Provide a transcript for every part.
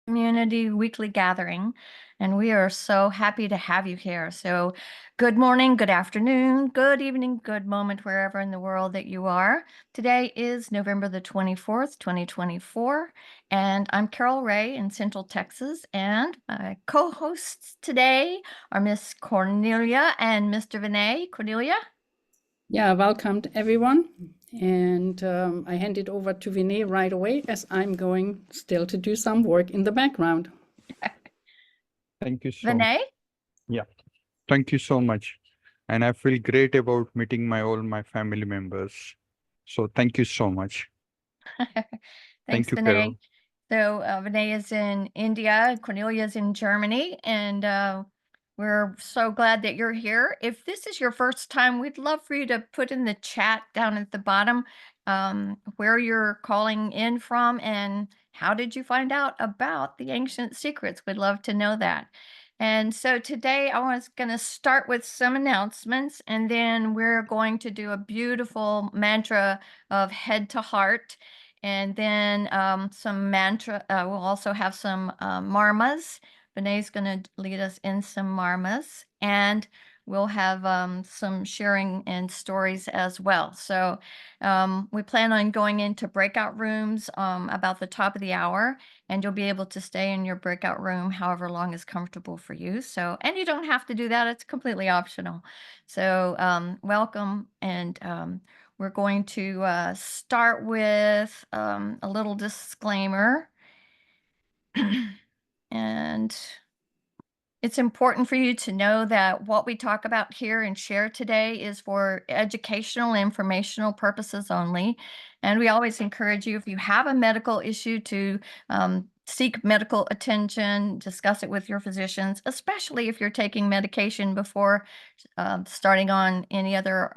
Community weekly gathering, and we are so happy to have you here. So, good morning, good afternoon, good evening, good moment, wherever in the world that you are. Today is November the 24th, 2024, and I'm Carol Ray in Central Texas, and my co hosts today are Miss Cornelia and Mr. Vinay. Cornelia? Yeah, welcome to everyone. And I hand it over to Vinay right away as I'm going still to do some work in the background. Thank you so Vinay? Yeah, thank you so much. And I feel great about meeting all my family members. So thank you so much. Thanks, Thank you, Vinay. Carol. So Vinay is in India, Cornelia is in Germany, and we're so glad that you're here. If this is your first time, we'd love for you to put in the chat down at the bottom where you're calling in from and how did you find out about the ancient secrets. We'd love to know that. And so today I was going to start with some announcements, and then we're going to do a beautiful mantra of head to heart. And then some mantra, we'll also have some marmas. Vinay's going to lead us in some marmas. And we'll have some sharing and stories as well. So we plan on going into breakout rooms about the top of the hour. And you'll be able to stay in your breakout room however long is comfortable for you. So, and you don't have to do that. It's completely optional. So welcome. And we're going to start with a little disclaimer. And it's important for you to know that what we talk about here and share today is for educational and informational purposes only. And we always encourage you, if you have a medical issue, to seek medical attention, discuss it with your physicians, especially if you're taking medication before starting on any other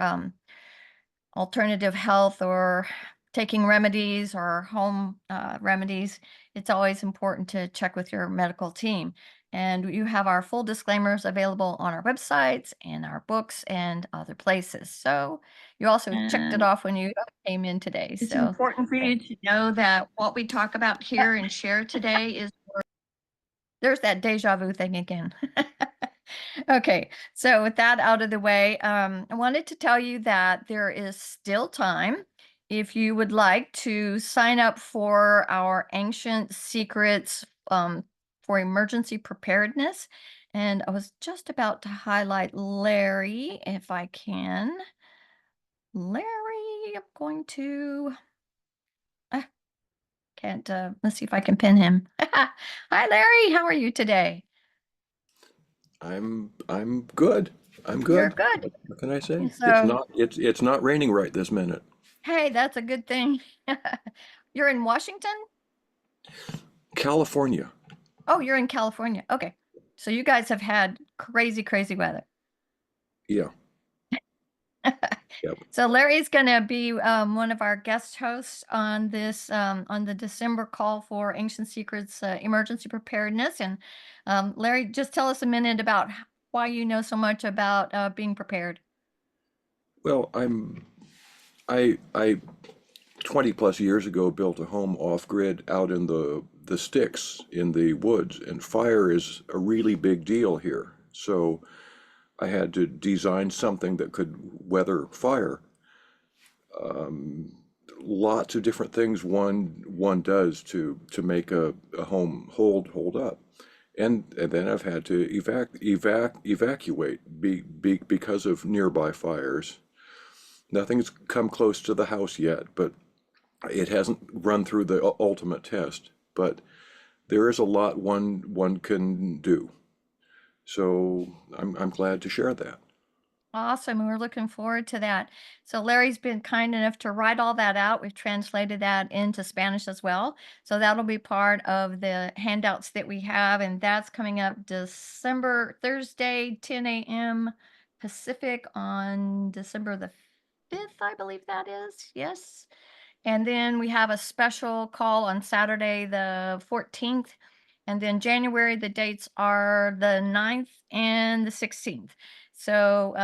alternative health or taking remedies or home remedies. It's always important to check with your medical team. And you have our full disclaimers available on our websites and our books and other places. So you also checked it off when you came in today. It's So important for you to know that what we talk about here and share today is there's that deja vu thing again. Okay, so with that out of the way, I wanted to tell you that there is still time if you would like to sign up for our Ancient Secrets for emergency preparedness. And I was just about to highlight Larry, if I can. Larry, I'm going to, can't, let's see if I can pin him. Hi, Larry, how are you today? I'm good. I'm You're good. good. What can I say? So, It's not raining right this minute. hey, that's a good thing. You're in Washington? California. Oh, you're in California. Okay. So you guys have had crazy, crazy weather. Yeah. Yep. So Larry's going to be one of our guest hosts on this on the December call for Ancient Secrets emergency preparedness. And Larry, just tell us a minute about why you know so much about being prepared. Well, I 20 plus years ago built a home off grid out in the sticks in the woods, and fire is a really big deal here. So I had to design something that could weather fire. Lots of different things one does to make a home hold up. And then I've had to evacuate because of nearby fires. Nothing's come close to the house yet, but it hasn't run through the ultimate test. But there is a lot one can do. So I'm glad to share that. Awesome. We're looking forward to that. So Larry's been kind enough to write all that out. We've translated that into Spanish as well. So that'll be part of the handouts that we have. And that's coming up Thursday, 10 a.m. Pacific on December the 5th, I believe that is. Yes. And then we have a special call on Saturday, the 14th. And then January, the dates are the 9th and the 16th. So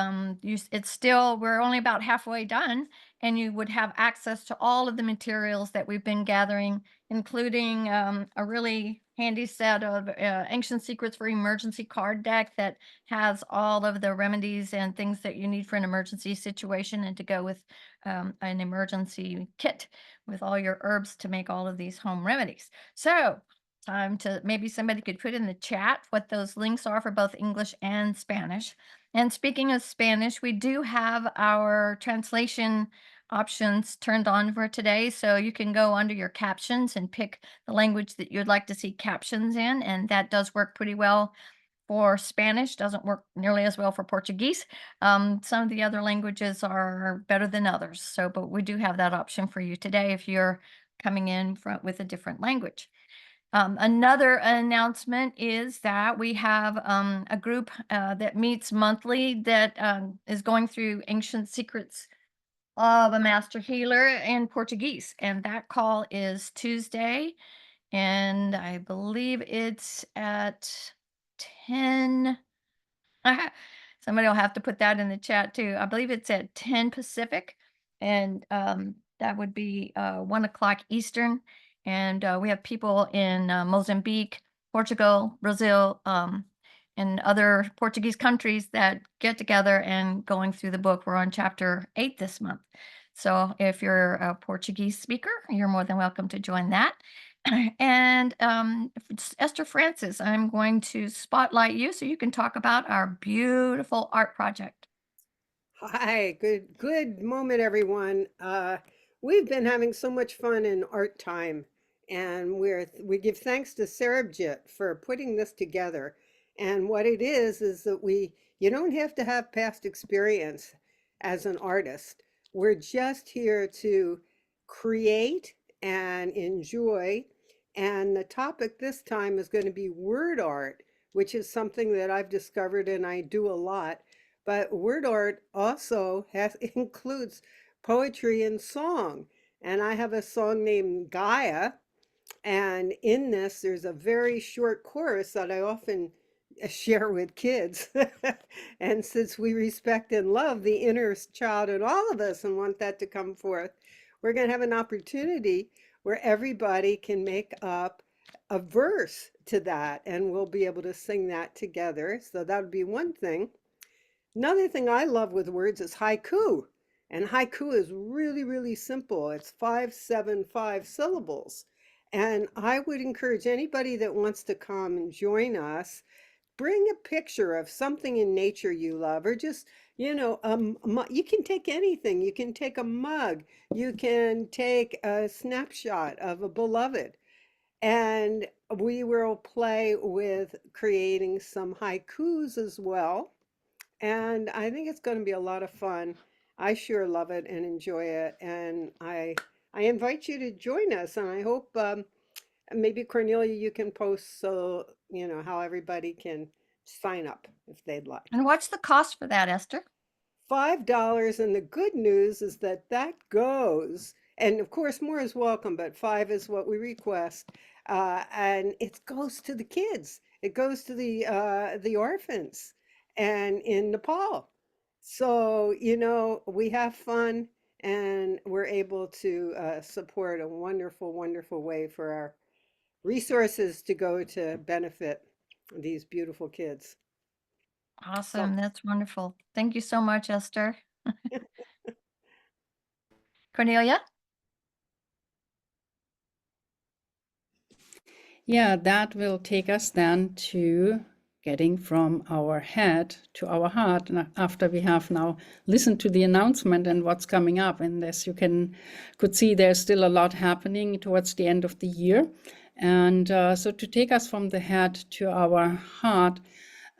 it's still, we're only about halfway done. and you would have access to all of the materials that we've been gathering, including a really handy set of Ancient Secrets for Emergency card deck that has all of the remedies and things that you need for an emergency situation, and to go with an emergency kit with all your herbs to make all of these home remedies. So, time to maybe somebody could put in the chat what those links are for both English and Spanish. And speaking of Spanish, we do have our translation options turned on for today. So you can go under your captions and pick the language that you'd like to see captions in. And that does work pretty well for Spanish, doesn't work nearly as well for Portuguese. Some of the other languages are better than others. So, but we do have that option for you today if you're coming in with a different language. Another announcement is that we have a group that meets monthly that is going through Ancient Secrets of a Master Healer in Portuguese. And that call is Tuesday. And I believe it's at 10. Somebody will have to put that in the chat too. I believe it's at 10 Pacific, and that would be 1 o'clock Eastern. And we have people in Mozambique, Portugal, Brazil, and other Portuguese countries that get together and going through the book. We're on chapter 8 this month. So if you're a Portuguese speaker, you're more than welcome to join that. And Esther Francis, I'm going to spotlight you so you can talk about our beautiful art project. Hi, good moment, everyone. We've been having so much fun in art time, and we give thanks to Sarabjit for putting this together. And what it is that you don't have to have past experience as an artist. We're just here to create and enjoy. And the topic this time is going to be word art, which is something that I've discovered and I do a lot. But word art also includes poetry and song. And I have a song named Gaia. And in this, there's a very short chorus that I often share with kids. And since we respect and love the inner child in all of us and want that to come forth, we're going to have an opportunity where everybody can make up a verse to that, and we'll be able to sing that together. So that would be one thing. Another thing I love with words is haiku. And haiku is really, really simple. It's 5, 7, 5 syllables. And I would encourage anybody that wants to come and join us, bring a picture of something in nature you love, or just, you can take anything. You can take a mug. You can take a snapshot of a beloved. And we will play with creating some haikus as well. And I think it's going to be a lot of fun. I sure love it and enjoy it. And I invite you to join us. And I hope maybe Cornelia, you can post so, how everybody can sign up if they'd like. And what's the cost for that, Esther? $5. And the good news is that goes, and of course more is welcome, but 5 is what we request. And it goes to the kids. It goes to the orphans and in Nepal. So, we have fun and we're able to support a wonderful, wonderful way for our resources to go to benefit these beautiful kids. Awesome. That's wonderful. Thank you so much, Esther. Cornelia? Yeah, that will take us then to getting from our head to our heart. And after we have now listened to the announcement and what's coming up, and as you could see, there's still a lot happening towards the end of the year. And so to take us from the head to our heart,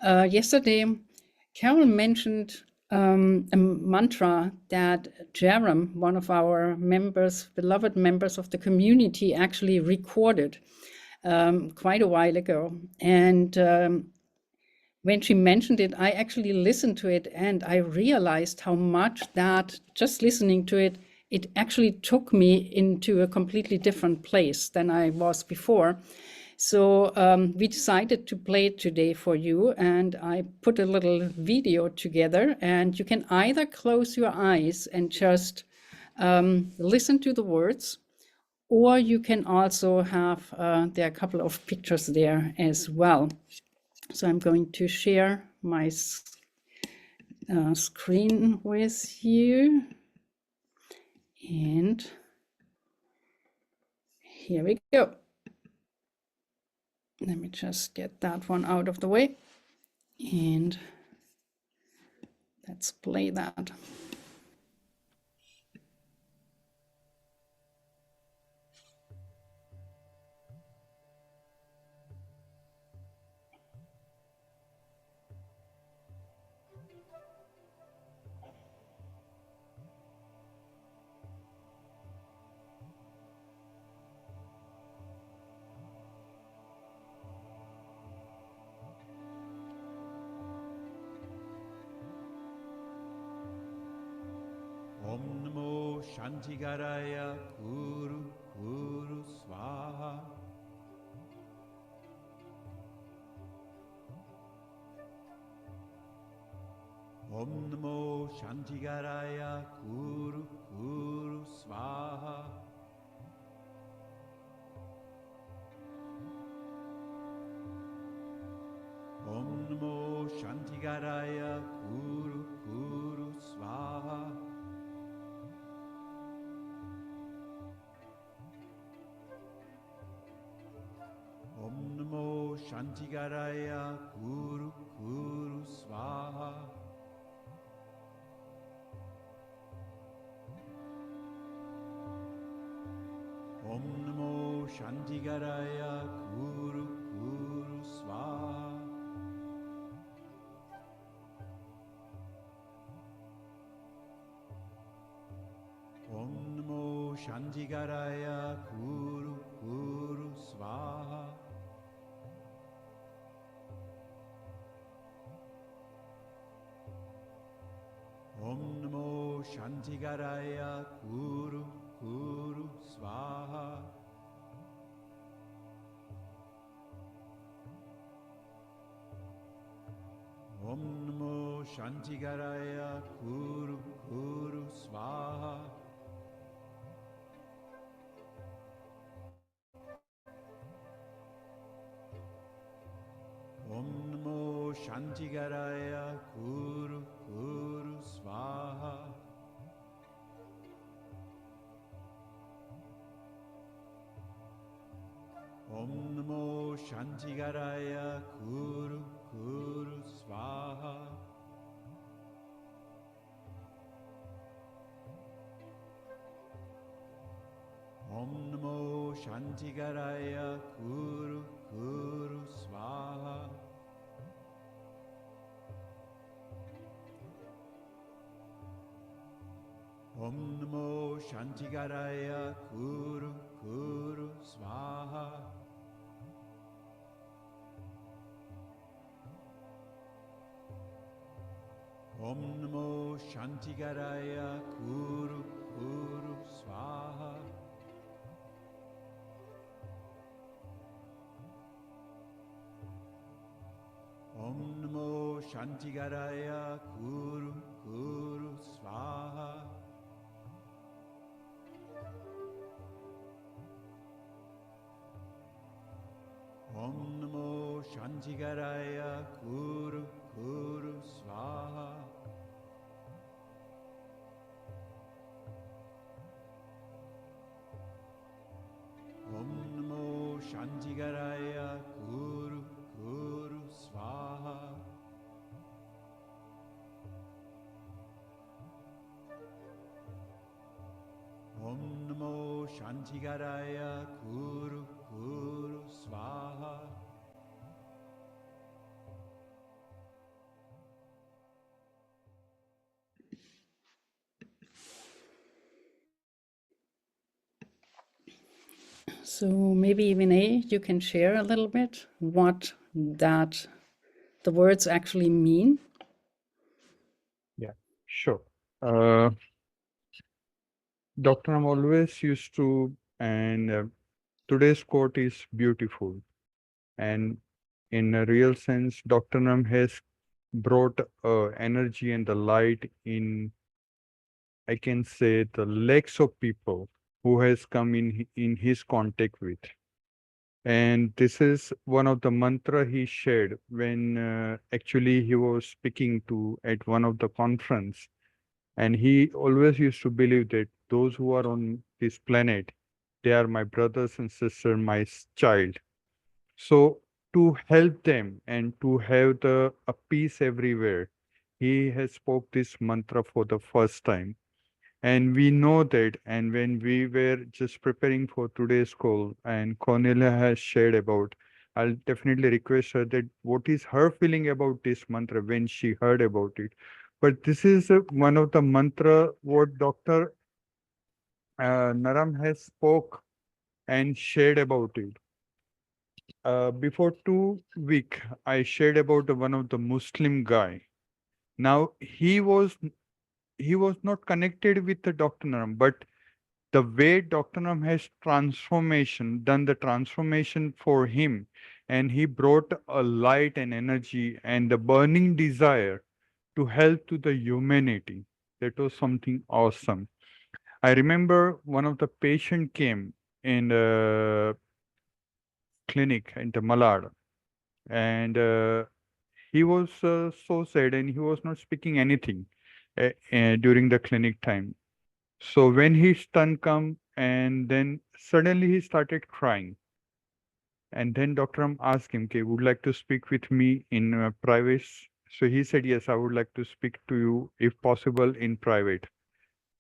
yesterday, Carol mentioned a mantra that Naram, one of our members, beloved members of the community, actually recorded quite a while ago. And when she mentioned it, I actually listened to it and I realized how much that just listening to it, it actually took me into a completely different place than I was before. So we decided to play it today for you, and I put a little video together, and you can either close your eyes and just listen to the words, or you can also have, there are a couple of pictures there as well. So I'm going to share my screen with you. And here we go. Let me just get that one out of the way. And let's play that. Om Namo Shantigaraya Guru Guru Swaha. Om Namo Shantigaraya Guru Guru Swaha. Om Namo Shantigaraya Guru Guru Swaha. Om Namo Shantigaraya Guru Guru Swaha. Om Namo Shantigaraya Guru Guru Swaha. Om Namo Shantigaraya Guru Guru Swaha. Om Namo Shantigaraya Guru Guru Swaha. Om Namo Shantigaraya Guru Guru Swaha. Om Namo Shantigaraya Guru Guru Swaha. Om Namo Shantigaraya Guru Guru Swaha. Om Namo Shantigaraya Guru Guru Swaha. Om Namo Shantigaraya Guru Guru Swaha. Om Namo Shantigaraya Guru Guru Swaha. Om Namo Shantigaraya Guru Guru Swaha. Om Namo Shantigaraya Guru Guru Swaha. Om Namo Shantigaraya Guru Guru Swaha. Om Namo Shantigaraya Guru Guru Swaha. So maybe Vinay, you can share a little bit what that the words actually mean. Yeah, sure. Dr. Ram always used to, and today's quote is beautiful. And in a real sense, Dr. Ram has brought energy and the light in I can say the lakhs of people who has come in his contact with. And this is one of the mantra he shared when actually he was speaking to at one of the conference. And he always used to believe that those who are on this planet, they are my brothers and sisters, my child. So to help them and to have the a peace everywhere, he has spoke this mantra for the first time. And we know that, and when we were just preparing for today's call, and Cornelia has shared about, I'll definitely request her that what is her feeling about this mantra when she heard about it. But this is one of the mantra what Dr. Naram has spoke and shared about it. Before 2 weeks, I shared about one of the Muslim guy. Now he was not connected with the Dr. Naram, but the way Dr. Nam has done the transformation for him, and he brought a light and energy and the burning desire to help to the humanity. That was something awesome. I remember one of the patient came in the clinic in the Malad, and he was so sad, and he was not speaking anything during the clinic time. So when his turn come, and then suddenly he started crying. And then Dr. Ram asked him, okay, would like to speak with me in private? So he said, yes, I would like to speak to you if possible in private.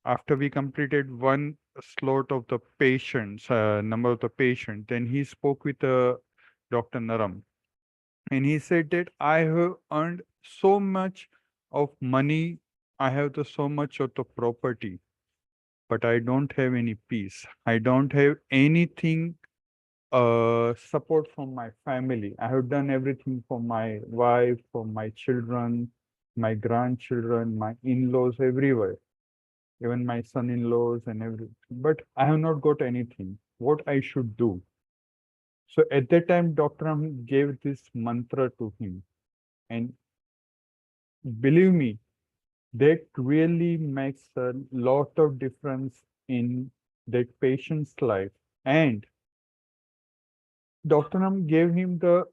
After we completed one slot of the patients, number of the patient, then he spoke with Dr. Naram. And he said that I have earned so much of money. I have so much of the property, but I don't have any peace. I don't have anything support from my family. I have done everything for my wife, for my children, my grandchildren, my in-laws everywhere, even my son-in-laws and everything. But I have not got anything. What I should do? So at that time, Dr. Ram gave this mantra to him. And believe me, that really makes a lot of difference in that patient's life. And Dr. Nam gave him the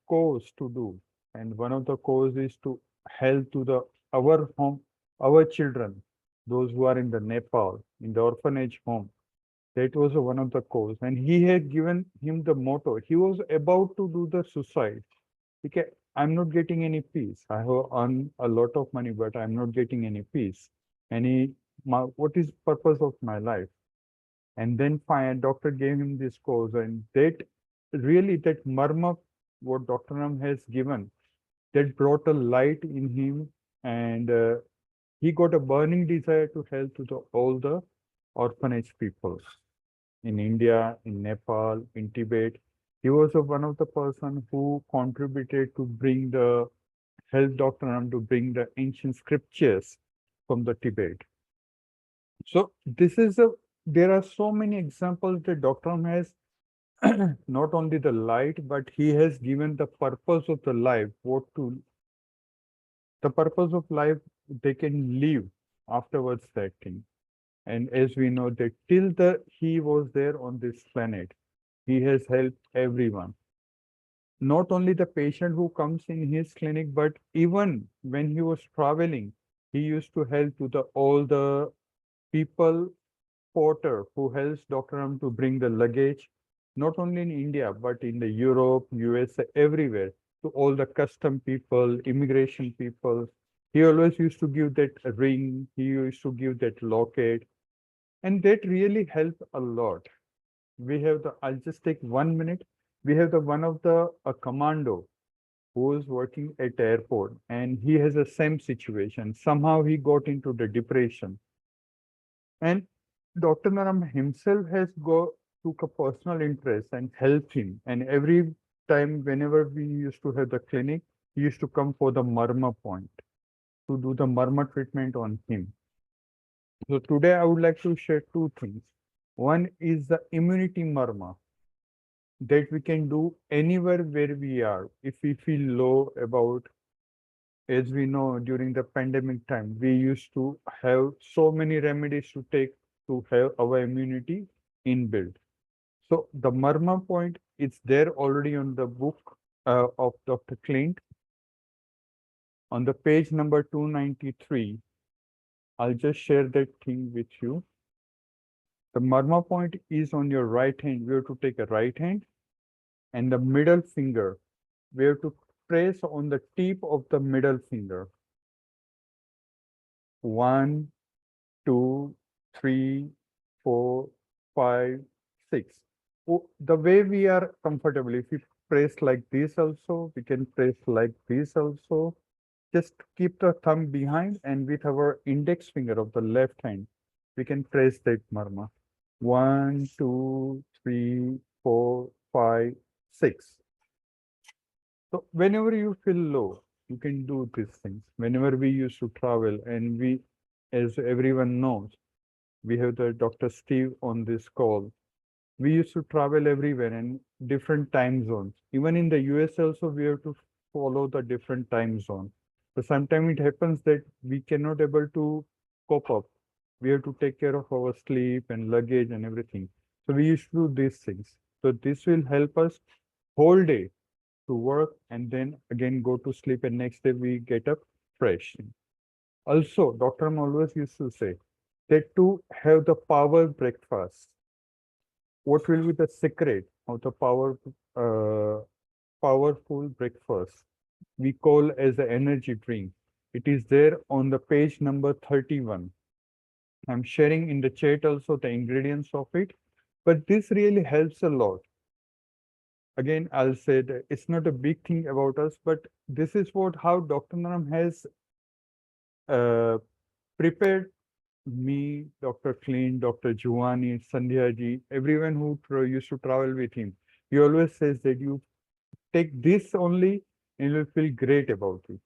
course to do, and one of the course is to help to the our home, our children, those who are in the Nepal, in the orphanage home. That was one of the course, and he had given him the motto. He was about to do the suicide. Okay, I'm not getting any peace. I have earned a lot of money, but I'm not getting any peace. What is purpose of my life? And then fine, doctor gave him this course, and that really that marma what Dr. Ram has given, that brought a light in him, and he got a burning desire to help to all the orphanage people in India, in Nepal, in Tibet. He was one of the person who contributed to bring the help Dr. Ram to bring the ancient scriptures from the Tibet. So this is there are so many examples that Dr. Ram has not only the light, but he has given the purpose of the life, the purpose of life they can live afterwards that thing. And as we know that till he was there on this planet, he has helped everyone. Not only the patient who comes in his clinic, but even when he was traveling, he used to help to all the people porter who helps Dr. Ram to bring the luggage, not only in India, but in the Europe, USA, everywhere, to all the custom people, immigration people. He always used to give that ring, he used to give that locket, and that really helped a lot. I'll just take 1 minute. We have one of the a commando who is working at airport, and he has the same situation. Somehow he got into the depression. And Dr. Naram himself has took a personal interest and helped him. And every time, whenever we used to have the clinic, he used to come for the marma point to do the marma treatment on him. So today I would like to share two things. One is the immunity marma that we can do anywhere where we are. If we feel low about as we know, during the pandemic time, we used to have so many remedies to take to have our immunity inbuilt. So the Marma point is there already on the book of Dr. Clint. On the page number 293, I'll just share that thing with you. The Marma point is on your right hand. We have to take a right hand and the middle finger. We have to press on the tip of the middle finger. 1, 2, 3, 4, 5, 6. The way we are comfortable, if we press like this also, we can press like this also. Just keep the thumb behind and with our index finger of the left hand, we can press that Marma. 1, 2, 3, 4, 5, 6. So whenever you feel low, you can do these things. Whenever we used to travel and we, as everyone knows, we have the Dr. Steve on this call. We used to travel everywhere in different time zones. Even in the US also, we have to follow the different time zone. So sometimes it happens that we cannot able to cope up. We have to take care of our sleep and luggage and everything. So we used to do these things. So this will help us whole day to work and then again go to sleep and next day we get up fresh. Also, Dr. M always used to say that to have the power breakfast, what will be the secret of the powerful breakfast? We call as the energy drink. It is there on the page number 31. I'm sharing in the chat also the ingredients of it, but this really helps a lot. Again, I'll say that it's not a big thing about us, but this is what how Dr. Naram has prepared me, Dr. Clint, Dr. Juwani, Sandhya ji, everyone who used to travel with him. He always says that you take this only and you'll feel great about it.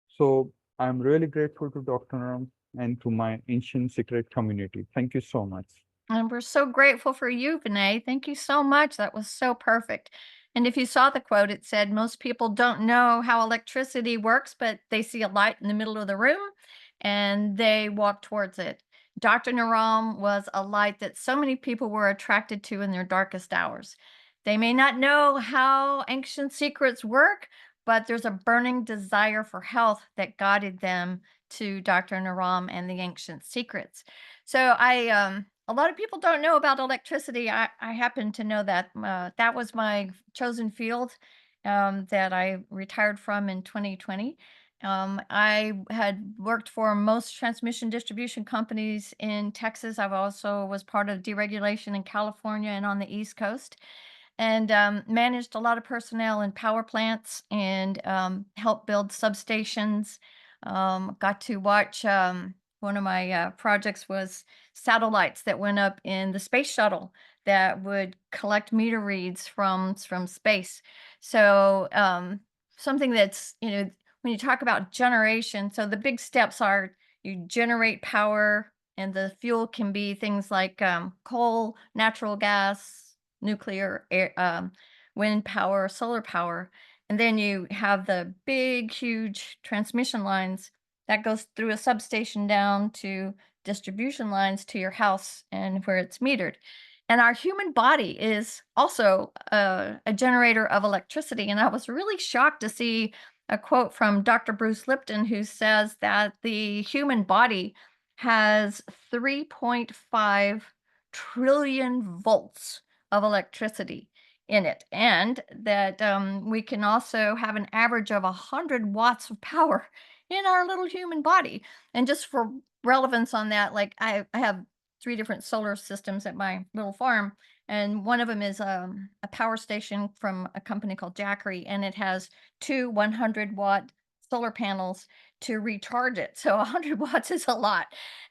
So I'm really grateful to Dr. Naram and to my ancient secret community. Thank you so much. And we're so grateful for you, Vinay. Thank you so much. That was so perfect. And if you saw the quote, it said, most people don't know how electricity works, but they see a light in the middle of the room and they walk towards it. Dr. Naram was a light that so many people were attracted to in their darkest hours. They may not know how ancient secrets work, but there's a burning desire for health that guided them to Dr. Naram and the ancient secrets. So a lot of people don't know about electricity. I happen to know that. That was my chosen field that I retired from in 2020. I had worked for most transmission distribution companies in Texas. I've also was part of deregulation in California and on the East Coast, and managed a lot of personnel in power plants and helped build substations. Got to watch one of my projects was satellites that went up in the space shuttle that would collect meter reads from space. So something that's, when you talk about generation, so the big steps are you generate power, and the fuel can be things like coal, natural gas, nuclear, wind power, solar power. And then you have the big, huge transmission lines that goes through a substation down to distribution lines to your house and where it's metered. And our human body is also a generator of electricity. And I was really shocked to see a quote from Dr. Bruce Lipton, who says that the human body has 3.5 trillion volts of electricity in it, and that we can also have an average of 100 watts of power in our little human body. And just for relevance on that, like I have 3 different solar systems at my little farm, and one of them is a power station from a company called Jackery, and it has 2 100-watt solar panels to recharge it. So 100 watts is a lot,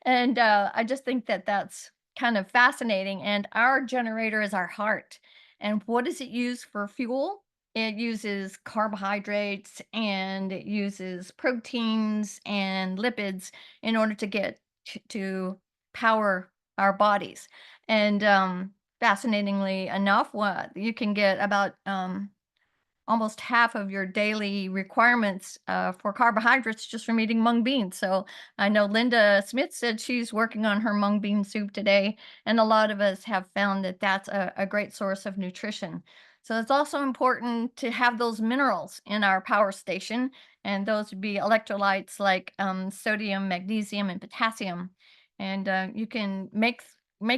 and I just think that that's kind of fascinating. And our generator is our heart. And what does it use for fuel? It uses carbohydrates and it uses proteins and lipids in order to get to power our bodies. And fascinatingly enough, what you can get about almost half of your daily requirements for carbohydrates just from eating mung beans. So I know Linda Smith said she's working on her mung bean soup today, and a lot of us have found that that's a great source of nutrition. So it's also important to have those minerals in our power station, and those would be electrolytes like sodium, magnesium, and potassium. And you can make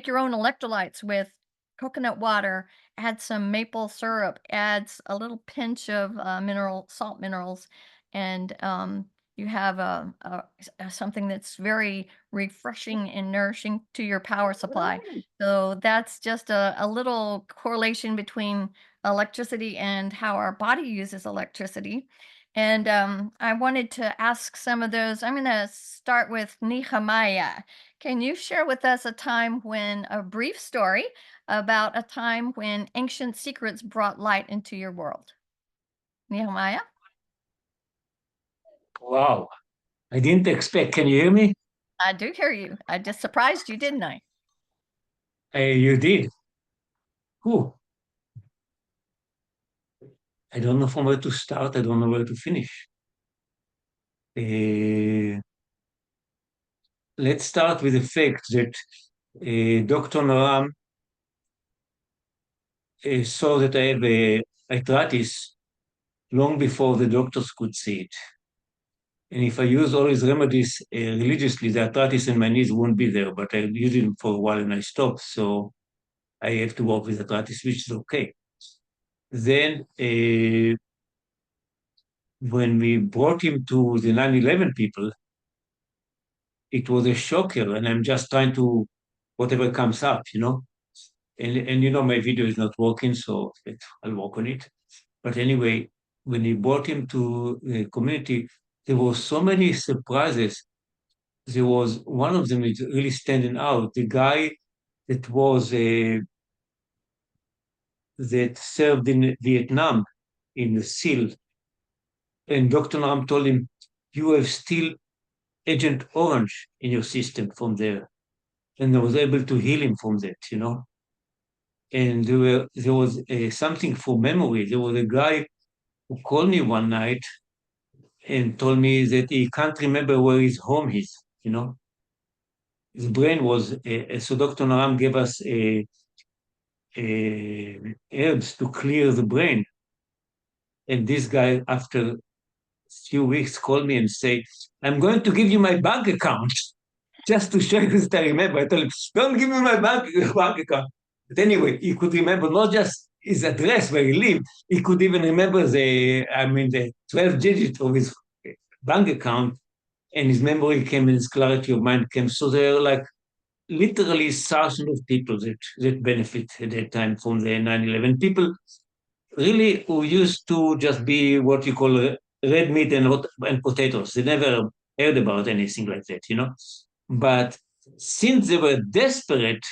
your own electrolytes with coconut water, add some maple syrup, adds a little pinch of salt minerals, and you have something that's very refreshing and nourishing to your power supply. So that's just a little correlation between electricity and how our body uses electricity. And I wanted to ask some of those. I'm going to start with Nehemiah. Can you share with us a brief story about a time when ancient secrets brought light into your world? Nehemiah? Wow, I didn't expect. Can you hear me? I do hear you. I just surprised you, didn't I? You did. Whew. I don't know from where to start. I don't know where to finish. Let's start with the fact that Dr. Naram saw that I have arthritis long before the doctors could see it. And if I use all his remedies religiously, the arthritis in my knees won't be there. But I used them for a while and I stopped. So I have to work with arthritis, which is okay. Then when we brought him to the 9/11 people, it was a shocker, and I'm just trying to whatever comes up, you know. And you know my video is not working, so I'll work on it. But anyway, when we brought him to the community, there were so many surprises. There was one of them is really standing out. The guy that was that served in Vietnam in the SEAL, and Dr. Nam told him, "You have still Agent Orange in your system from there." And I was able to heal him from that, you know. And there was something for memory. There was a guy who called me one night and told me that he can't remember where his home is, you know. His brain was, so Dr. Naram gave us herbs to clear the brain. And this guy, after a few weeks, called me and said, "I'm going to give you my bank account." Just to show you that I remember. I told him, "Don't give me my bank account." But anyway, he could remember not just his address where he lived, he could even remember the 12 digits of his bank account, and his memory came and his clarity of mind came. So there are like literally thousands of people that benefit at that time from the 9/11. People really who used to just be what you call red meat and potatoes. They never heard about anything like that, you know. But since they were desperate,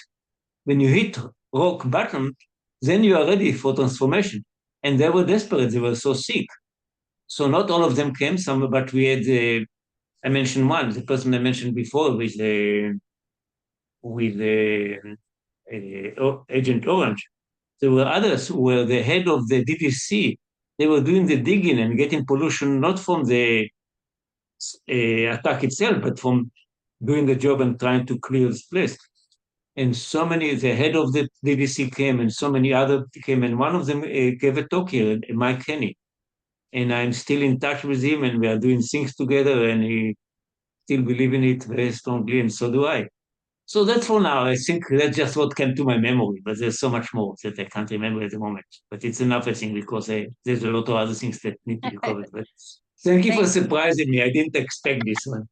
when you hit rock bottom, then you are ready for transformation. And they were desperate; they were so sick. So not all of them came. Some, but we had. I mentioned one, the person I mentioned before with Agent Orange. There were others who were the head of the DDC. They were doing the digging and getting pollution not from the attack itself, but from doing the job and trying to clear this place. And so many, the head of the DDC came, and so many other came, and one of them gave a talk here, Mike Kenny. And I'm still in touch with him, and we are doing things together, and he still believes in it very strongly, and so do I. So that's for now. I think that's just what came to my memory, but there's so much more that I can't remember at the moment. But it's enough, I think, because there's a lot of other things that need to be covered. But thank you for Thank surprising me. I didn't expect this one.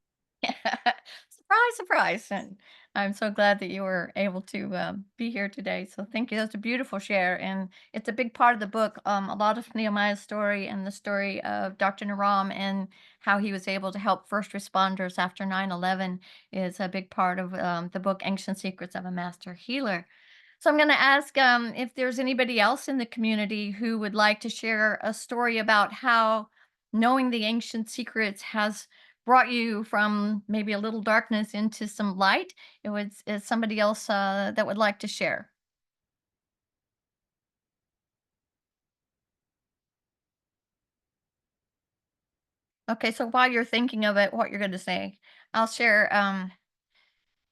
Surprise, surprise. And I'm so glad that you were able to be here today. So thank you. That's a beautiful share. And it's a big part of the book. A lot of Nehemiah's story and the story of Dr. Naram and how he was able to help first responders after 9/11 is a big part of the book, Ancient Secrets of a Master Healer. So I'm going to ask if there's anybody else in the community who would like to share a story about how knowing the ancient secrets has brought you from maybe a little darkness into some light. Is somebody else that would like to share? Okay, so while you're thinking of it, what you're gonna say, I'll share,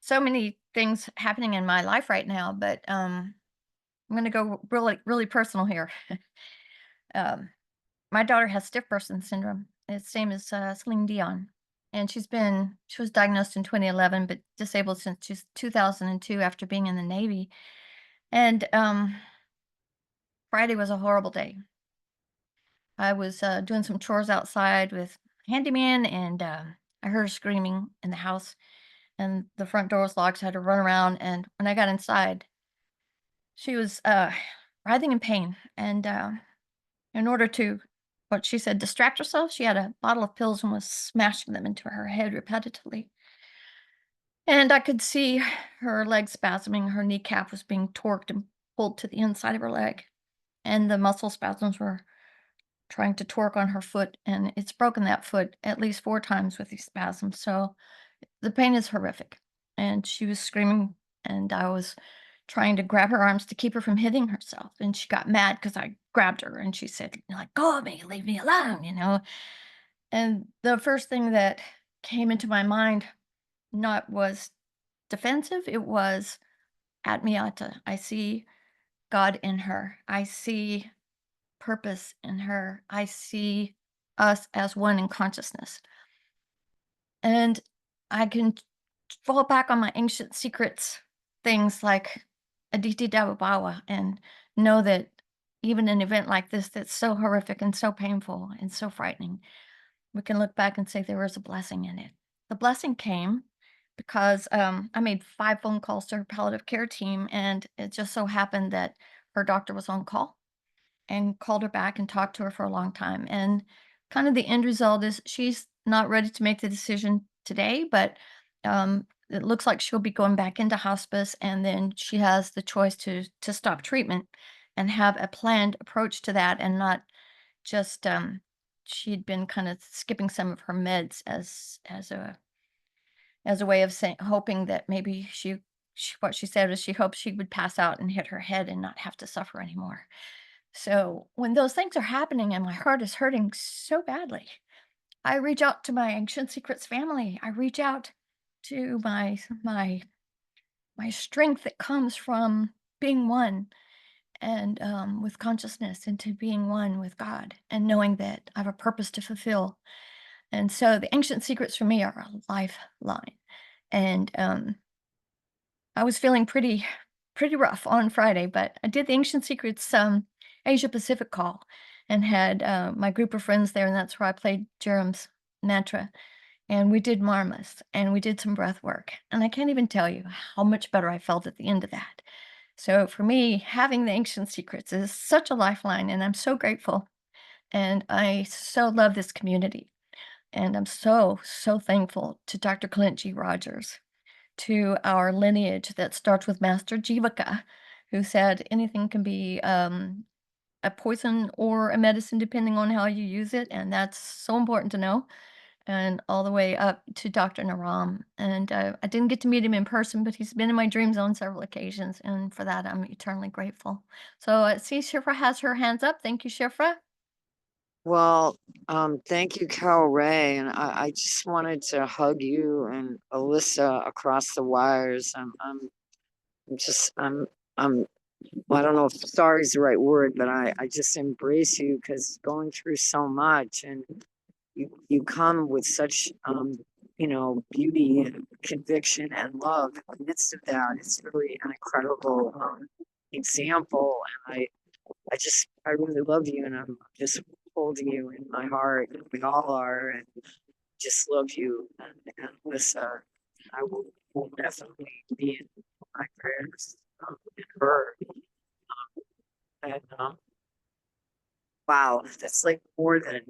so many things happening in my life right now, but, I'm gonna go really, really personal here. Um, my daughter has stiff person syndrome. It's same as, Celine Dion, and she was diagnosed in 2011, but disabled since 2002 after being in the Navy, and, Friday was a horrible day. I was, doing some chores outside with handyman, and, I heard her screaming in the house, and the front door was locked, so I had to run around, and when I got inside, she was, writhing in pain, and, in order to, what she said, distract herself, she had a bottle of pills and was smashing them into her head repetitively. And I could see her leg spasming, her kneecap was being torqued and pulled to the inside of her leg, and the muscle spasms were trying to torque on her foot, and it's broken that foot at least 4 times with these spasms, so the pain is horrific, and she was screaming, and I was trying to grab her arms to keep her from hitting herself, and she got mad because I grabbed her, and she said, "Let go of me, leave me alone," you know? And the first thing that came into my mind not was defensive, it was Atmiata. I see God in her. I see purpose in her. I see us as one in consciousness. And I can fall back on my ancient secrets, things like Aditi Devabawa, and know that even an event like this that's so horrific and so painful and so frightening, we can look back and say there was a blessing in it. The blessing came because I made 5 phone calls to her palliative care team, and it just so happened that her doctor was on call and called her back and talked to her for a long time. And kind of the end result is she's not ready to make the decision today, but it looks like she'll be going back into hospice, and then she has the choice to stop treatment and have a planned approach to that, and not just she'd been kind of skipping some of her meds as a way of saying hoping that maybe what she said was she hoped she would pass out and hit her head and not have to suffer anymore. So when those things are happening and my heart is hurting so badly, I reach out to my Ancient Secrets family. I reach out to my strength that comes from being one and with consciousness, and to being one with God and knowing that I have a purpose to fulfill. And so the Ancient Secrets for me are a lifeline. And I was feeling pretty rough on Friday, but I did the Ancient Secrets Asia Pacific call and had my group of friends there, and that's where I played Jerem's mantra. And we did marmas and we did some breath work. And I can't even tell you how much better I felt at the end of that. So for me, having the Ancient Secrets is such a lifeline, and I'm so grateful. And I so love this community. And I'm so, so thankful to Dr. Clint G. Rogers, to our lineage that starts with Master Jivaka, who said anything can be a poison or a medicine depending on how you use it. And that's so important to know. And all the way up to Dr. Naram. And I didn't get to meet him in person, but he's been in my dreams on several occasions. And for that, I'm eternally grateful. So I see Shifra has her hands up. Thank you, Shifra. Well, thank you, Carol Ray. And I just wanted to hug you and Alyssa across the wires. I'm just, well, I don't know if sorry is the right word, but I just embrace you because going through so much, and you come with such, beauty and conviction and love in the midst of that. It's really an incredible example. And I really love you, and I'm just holding you in my heart. We all are, and just love you. And Lisa, I will definitely be in my prayers in her. And wow, that's like more than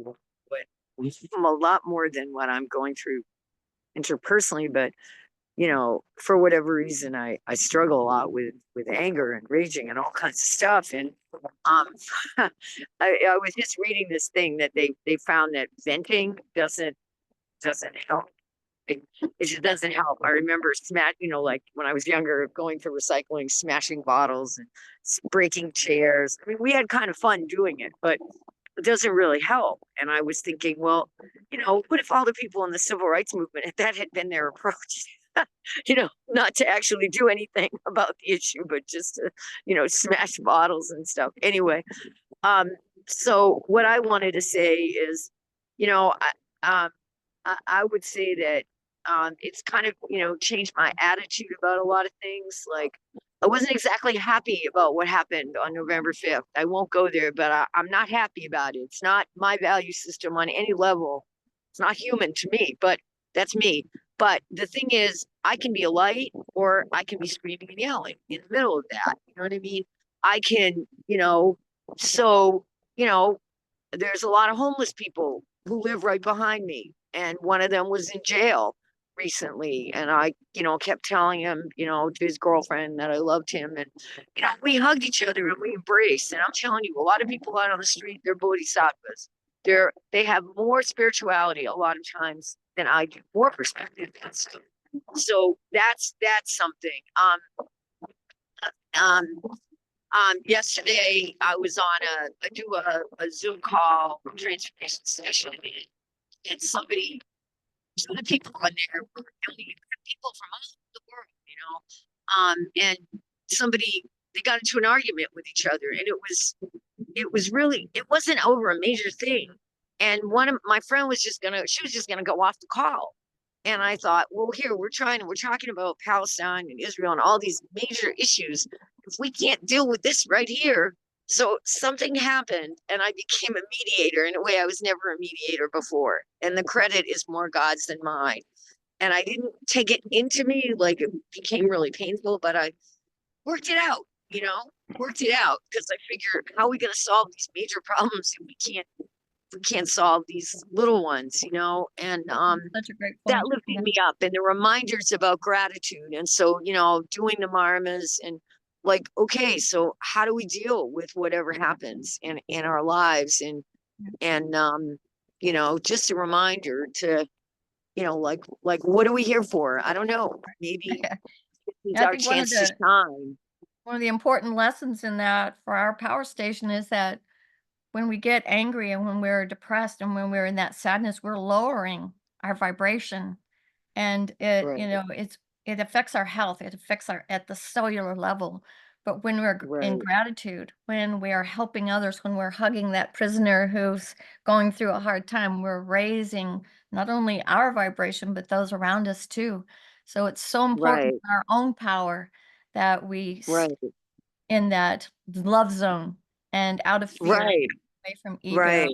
what a lot more than what I'm going through interpersonally, but for whatever reason, I struggle a lot with anger and raging and all kinds of stuff. And um, I was just reading this thing that they found that venting doesn't help. It just doesn't help. I remember like when I was younger, going to recycling, smashing bottles and breaking chairs. I mean, we had kind of fun doing it, but it doesn't really help. And I was thinking, well, what if all the people in the civil rights movement, if that had been their approach, not to actually do anything about the issue, but just to, smash bottles and stuff. Anyway, so what I wanted to say is, I would say that it's kind of, changed my attitude about a lot of things. Like, I wasn't exactly happy about what happened on November 5th. I won't go there, but I'm not happy about it. It's not my value system on any level. It's not human to me, but that's me. But the thing is, I can be a light or I can be screaming and yelling in the middle of that. You know what I mean? I can, so, there's a lot of homeless people who live right behind me. And one of them was in jail recently. And I, kept telling him, to his girlfriend that I loved him. And, we hugged each other and we embraced. And I'm telling you, a lot of people out on the street, they're bodhisattvas. They have more spirituality a lot of times than I do, more perspective and stuff. So that's something. Yesterday I was on I do a Zoom call transformation session, and some of the people on there were people from all over the world, and they got into an argument with each other, and it wasn't over a major thing. And one of my friend was just gonna go off the call. And I thought, well, here we're talking about Palestine and Israel and all these major issues. If we can't deal with this right here, so something happened and I became a mediator in a way I was never a mediator before. And the credit is more God's than mine. And I didn't take it into me, like it became really painful, but I worked it out, because I figured, how are we going to solve these major problems if we can't solve these little ones, and Such a great that point. lifted me up, and the reminders about gratitude. And so, doing the marmas and like, okay, so how do we deal with whatever happens in our lives? And just a reminder to, like what are we here for? I don't know. Maybe it's I our think chance to shine. one of the important lessons in that for our power station is that when we get angry and when we're depressed and when we're in that sadness, we're lowering our vibration. And Right, it affects our health. It affects our at the cellular level. But when we're in right, gratitude, when we are helping others, when we're hugging that prisoner who's going through a hard time, we're raising not only our vibration, but those around us too. So it's so important right, for our own power that we right, in that love zone and out of fear, right, away from ego. right,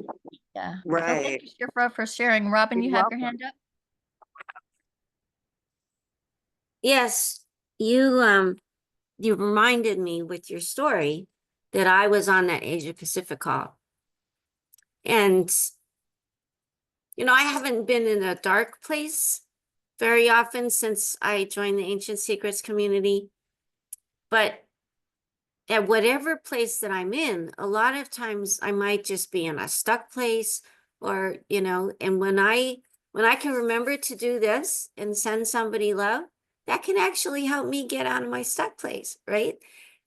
Yeah. So thank right. you, Shifra, for sharing. Robin, You're you have your welcome. hand up? Yes, you reminded me with your story that I was on that Asia Pacific call. And I haven't been in a dark place very often since I joined the Ancient Secrets community. But at whatever place that I'm in, a lot of times I might just be in a stuck place or, and when I can remember to do this and send somebody love, that can actually help me get out of my stuck place, right?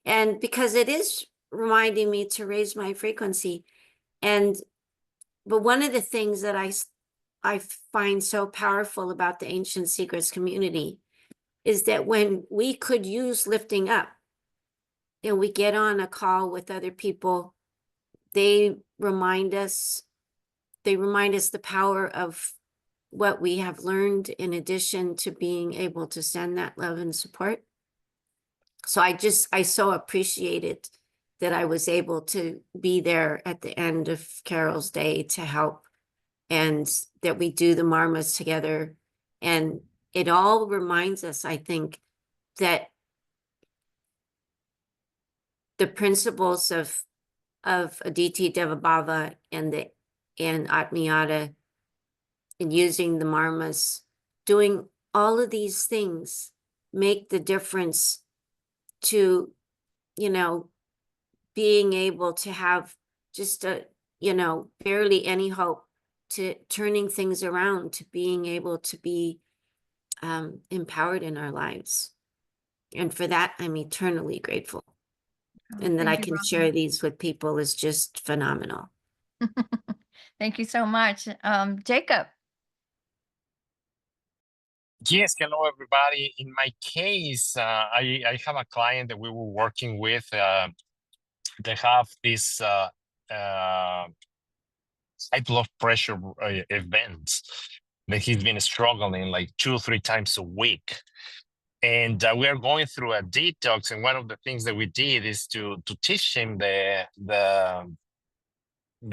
And because it is reminding me to raise my frequency. But one of the things that I find so powerful about the Ancient Secrets community is that when we could use lifting up and we get on a call with other people, they remind us the power of what we have learned in addition to being able to send that love and support. So I so appreciated that I was able to be there at the end of Carol's day to help, and that we do the marmas together. And it all reminds us, I think, that the principles of Aditi Devabhava and Atmiyata, and using the marmas, doing all of these things make the difference to, being able to have just barely any hope, to turning things around, to being able to be empowered in our lives. And for that, I'm eternally grateful. Oh, And that I thank you, can Robin. share these with people is just phenomenal. Thank you so much. Jacob. Yes, hello everybody. In my case, I have a client that we were working with. They have this high blood pressure events that he's been struggling like 2 or 3 times a week. And we are going through a detox. And one of the things that we did is to teach him the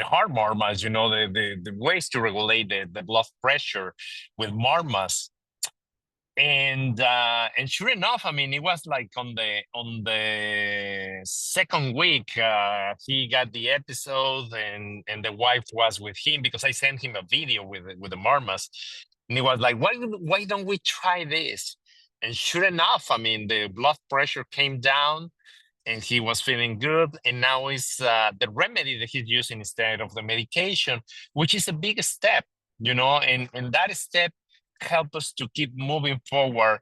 heart murmurs, the ways to regulate the blood pressure with murmurs. And sure enough, I mean, it was like on the second week, he got the episode, and the wife was with him because I sent him a video with the marmas, and he was like, why don't we try this? And sure enough, I mean, the blood pressure came down, and he was feeling good. And now is the remedy that he's using instead of the medication, which is a big step, and that step help us to keep moving forward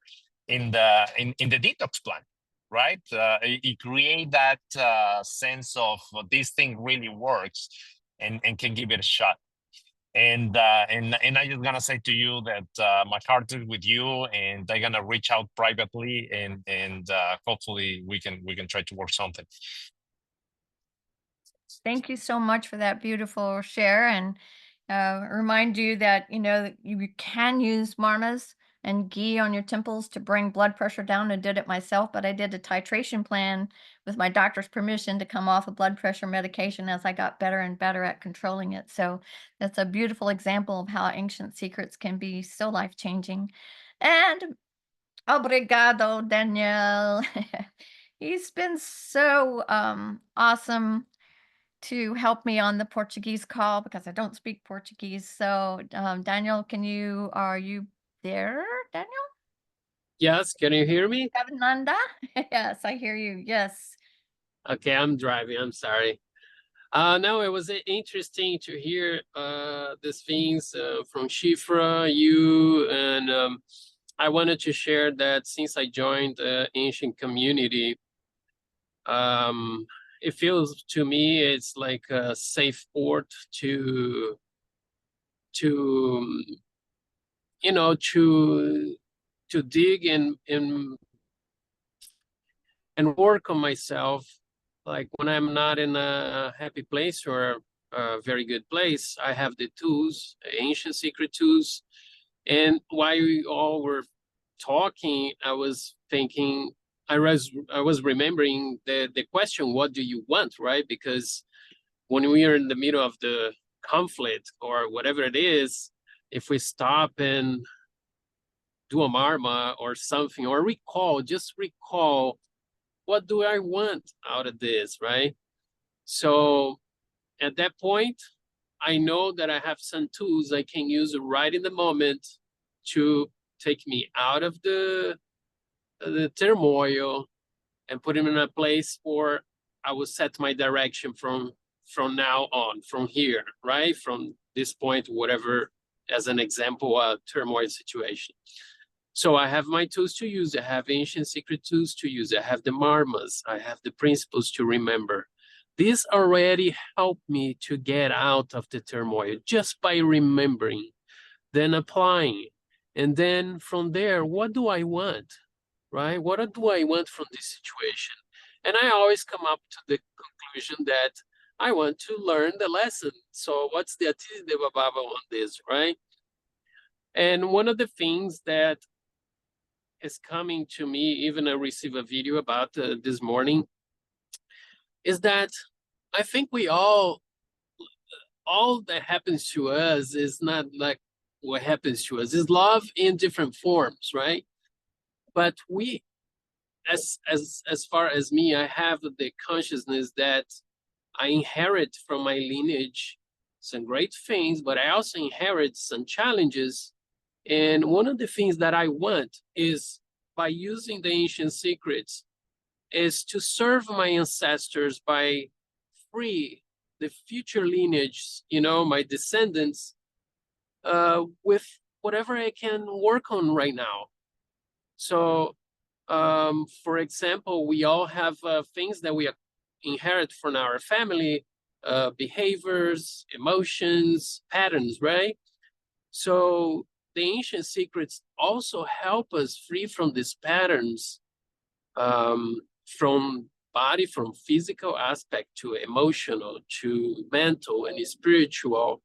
in the detox plan, right? It create that sense of this thing really works, and can give it a shot. And I just gonna say to you that my heart is with you, and I'm gonna reach out privately, and hopefully we can try to work something. Thank you so much for that beautiful share, and remind you that you can use marmas and ghee on your temples to bring blood pressure down. I did it myself, but I did a titration plan with my doctor's permission to come off of blood pressure medication as I got better and better at controlling it. So that's a beautiful example of how ancient secrets can be so life-changing. And obrigado, Daniel. He's been so awesome to help me on the Portuguese call because I don't speak Portuguese. So, Daniel, are you there, Daniel? Yes, can you hear me? Nanda? Yes, I hear you. Yes. Okay, I'm driving, I'm sorry. No, it was interesting to hear these things from Shifra, you, and I wanted to share that since I joined the ancient community, it feels to me it's like a safe port to dig and work on myself. Like when I'm not in a happy place or a very good place, I have the tools, ancient secret tools. And while we all were talking, I was thinking, I was remembering the question, what do you want, right? Because when we are in the middle of the conflict or whatever it is, if we stop and do a marma or something, or just recall, what do I want out of this, right? So at that point, I know that I have some tools I can use right in the moment to take me out of the turmoil and put him in a place where I will set my direction from now on, from here, right? From this point, whatever, as an example, a turmoil situation. So I have my tools to use. I have ancient secret tools to use. I have the marmas. I have the principles to remember. This already helped me to get out of the turmoil just by remembering, then applying. And then from there, what do I want, right? What do I want from this situation? And I always come up to the conclusion that I want to learn the lesson. So what's the Ati Deva Baba on this, right? And one of the things that is coming to me, even I received a video about this morning, is that I think we all that happens to us is not like what happens to us, is love in different forms, right? But we, as far as me, I have the consciousness that I inherit from my lineage some great things, but I also inherit some challenges. And one of the things that I want is, by using the ancient secrets, is to serve my ancestors by free the future lineage, my descendants, with whatever I can work on right now. So, for example, we all have things that we inherit from our family, behaviors, emotions, patterns, right? So the ancient secrets also help us free from these patterns, from body, from physical aspect to emotional, to mental and spiritual.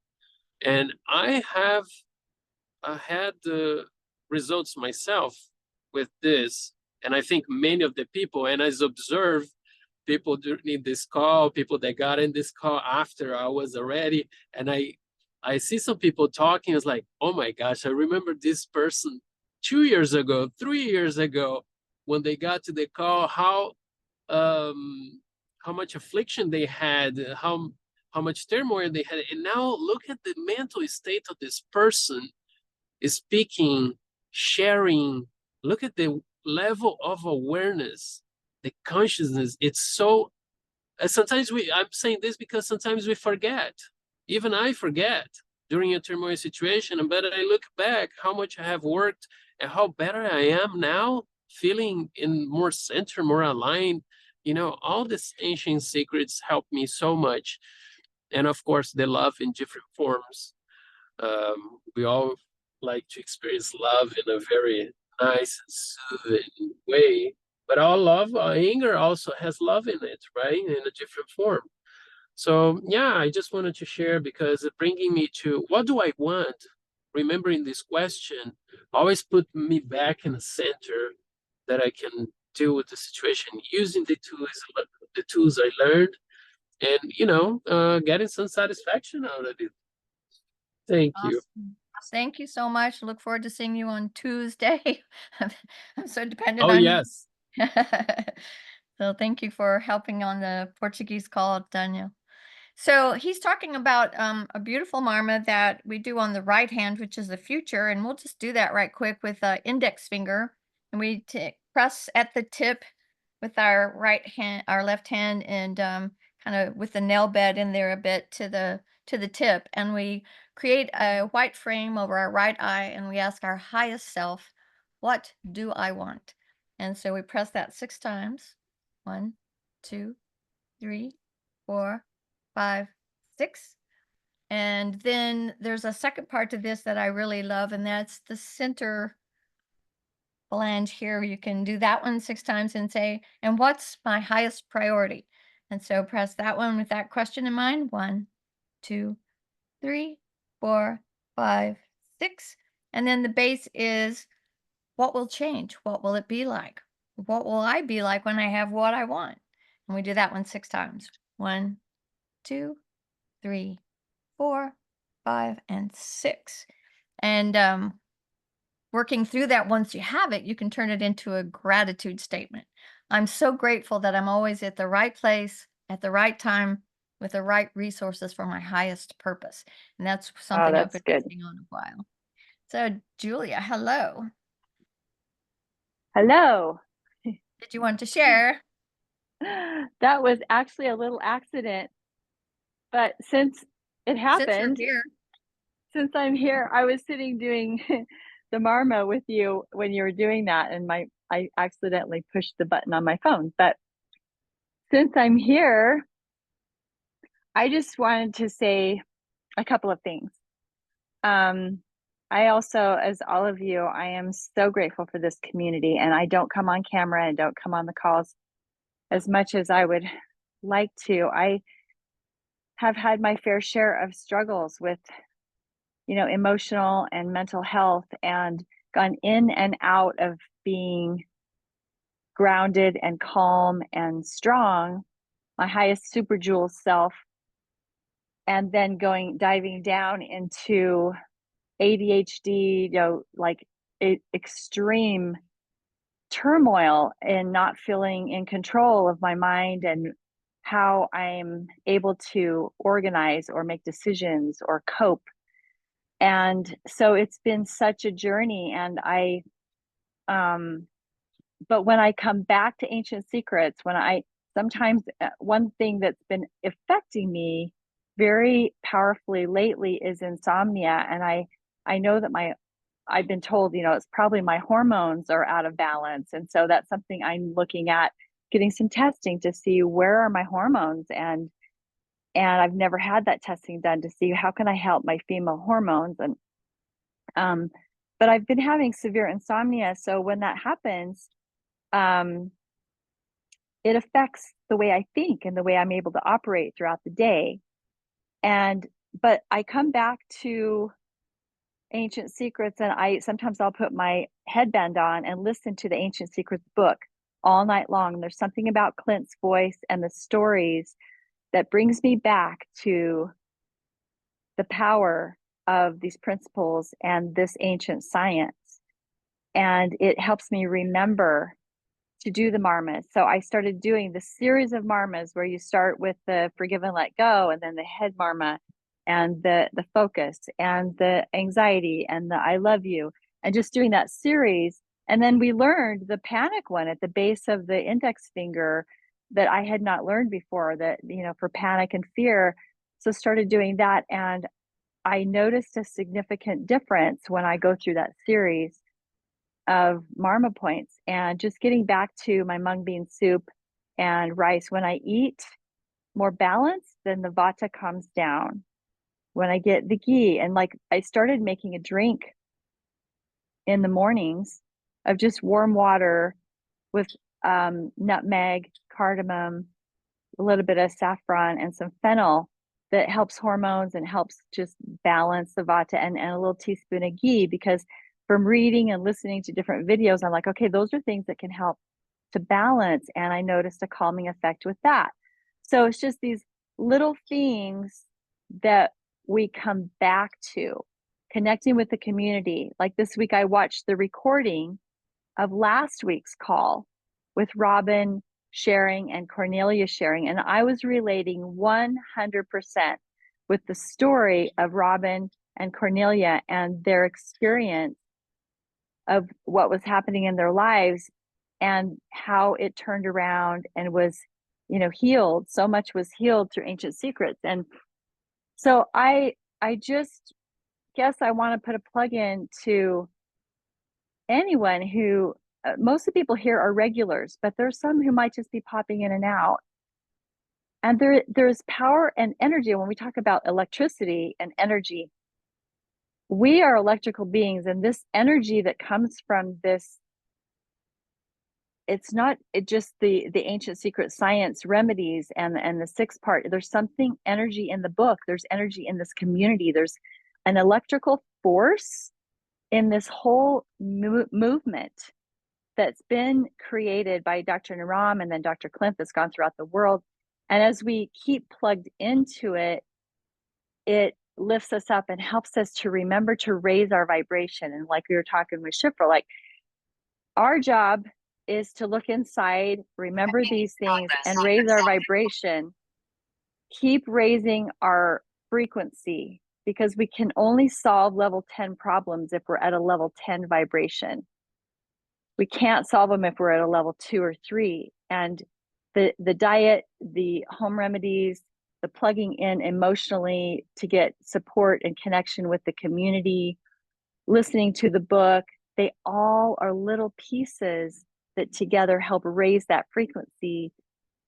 And I have had the results myself with this. And I think many of the people, and as observed, people during this call, people that got in this call after I was already, and I see some people talking, it's like, oh my gosh, I remember this person 2 years ago, 3 years ago, when they got to the call, how much affliction they had, how much turmoil they had. And now look at the mental state of this person speaking, sharing. Look at the level of awareness, the consciousness. It's so, sometimes I'm saying this because sometimes we forget. Even I forget during a turmoil situation, but I look back how much I have worked and how better I am now, feeling in more center, more aligned. You know, all these ancient secrets help me so much. And of course, the love in different forms. We all like to experience love in a very nice and soothing way. But all love, anger also has love in it, right? In a different form. So yeah, I just wanted to share because it bringing me to what do I want? Remembering this question always put me back in the center that I can deal with the situation using the tools I learned, and getting some satisfaction out of it. Thank you. Awesome. Thank you so much. Look forward to seeing you on Tuesday. I'm so dependent Oh on yes. you. So thank you for helping on the Portuguese call, Daniel. So he's talking about a beautiful marma that we do on the right hand, which is the future. And we'll just do that right quick with the index finger. And we press at the tip with our right hand, our left hand, and kind of with the nail bed in there a bit to the tip. And we create a white frame over our right eye, and we ask our highest self, what do I want? And so we press that 6 times. 1, 2, 3, 4, 5, 6. And then there's a second part to this that I really love, and that's the center flange here. You can do that one 6 times and say, and what's my highest priority? And so press that one with that question in mind. 1, 2, 3, 4, 5, 6. And then the base is, what will change? What will it be like? What will I be like when I have what I want? And we do that one 6 times. 1, 2, 3, 4, 5, and 6. And working through that, once you have it, you can turn it into a gratitude statement. I'm so grateful that I'm always at the right place at the right time with the right resources for my highest purpose. And that's something I've that's been good. working on a while. So, Julia, hello. Hello. Did you want to share? That was actually a little accident, but since it Since you're happened, here. since I'm here, I was sitting doing the marma with you when you were doing that, and I accidentally pushed the button on my phone. But since I'm here, I just wanted to say a couple of things. I also, as all of you, I am so grateful for this community, and I don't come on camera and don't come on the calls as much as I would like to. I have had my fair share of struggles with, emotional and mental health, and gone in and out of being grounded and calm and strong, my highest super jewel self, and then diving down into ADHD, like extreme turmoil and not feeling in control of my mind and how I'm able to organize or make decisions or cope. And so it's been such a journey. And but when I come back to Ancient Secrets, sometimes one thing that's been affecting me very powerfully lately is insomnia. And I know that I've been told, it's probably my hormones are out of balance. And so that's something I'm looking at, getting some testing to see where are my hormones. And and I've never had that testing done to see how can I help my female hormones. And but I've been having severe insomnia, so when that happens, it affects the way I think and the way I'm able to operate throughout the day. But I come back to Ancient Secrets, and sometimes I'll put my headband on and listen to the Ancient Secrets book all night long. There's something about Clint's voice and the stories that brings me back to the power of these principles and this ancient science. And it helps me remember to do the marmas. So I started doing the series of marmas where you start with the forgive and let go, and then the head marma, and the focus, and the anxiety, and the I love you, and just doing that series. And then we learned the panic one at the base of the index finger that I had not learned before, that, for panic and fear. So started doing that, and I noticed a significant difference when I go through that series of marma points, and just getting back to my mung bean soup and rice. When I eat more balanced, then the vata comes down. When I get the ghee, and I started making a drink in the mornings of just warm water with nutmeg, cardamom, a little bit of saffron, and some fennel that helps hormones and helps just balance the vata, and a little teaspoon of ghee, because from reading and listening to different videos, I'm like, okay, those are things that can help to balance. And I noticed a calming effect with that. So it's just these little things that we come back to, connecting with the community. Like this week, I watched the recording of last week's call with Robin sharing and Cornelia sharing, and I was relating 100% with the story of Robin and Cornelia and their experience of what was happening in their lives and how it turned around and was, healed. So much was healed through Ancient Secrets. And so I just guess I want to put a plug in to anyone who, most of the people here are regulars, but there's some who might just be popping in and out. And there's power and energy. When we talk about electricity and energy, we are electrical beings, and this energy that comes from this, it's not just the Ancient Secret science remedies and the sixth part. There's something energy in the book. There's energy in this community. There's an electrical force in this whole movement that's been created by Dr. Naram and then Dr. Clint, that's gone throughout the world. And as we keep plugged into it, it lifts us up and helps us to remember to raise our vibration. And like we were talking with Shifra, our job is to look inside, remember these things, and raise our vibration. Keep raising our frequency, because we can only solve level 10 problems if we're at a level 10 vibration. We can't solve them if we're at a level 2 or 3. And the diet, the home remedies, the plugging in emotionally to get support and connection with the community, listening to the book, they all are little pieces that together help raise that frequency.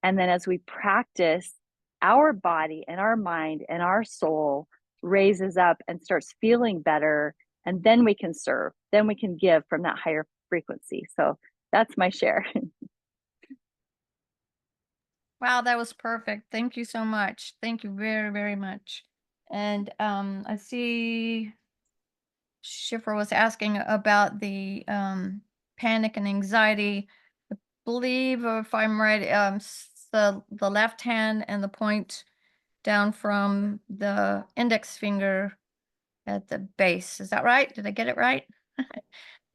And then as we practice, our body and our mind and our soul raises up and starts feeling better. And then we can serve, then we can give from that higher frequency. So that's my share. Wow, that was perfect. Thank you so much. Thank you very, very much. And I see Schiffer was asking about the panic and anxiety. I believe, if I'm right, the left hand and the point down from the index finger at the base. Is that right? Did I get it right?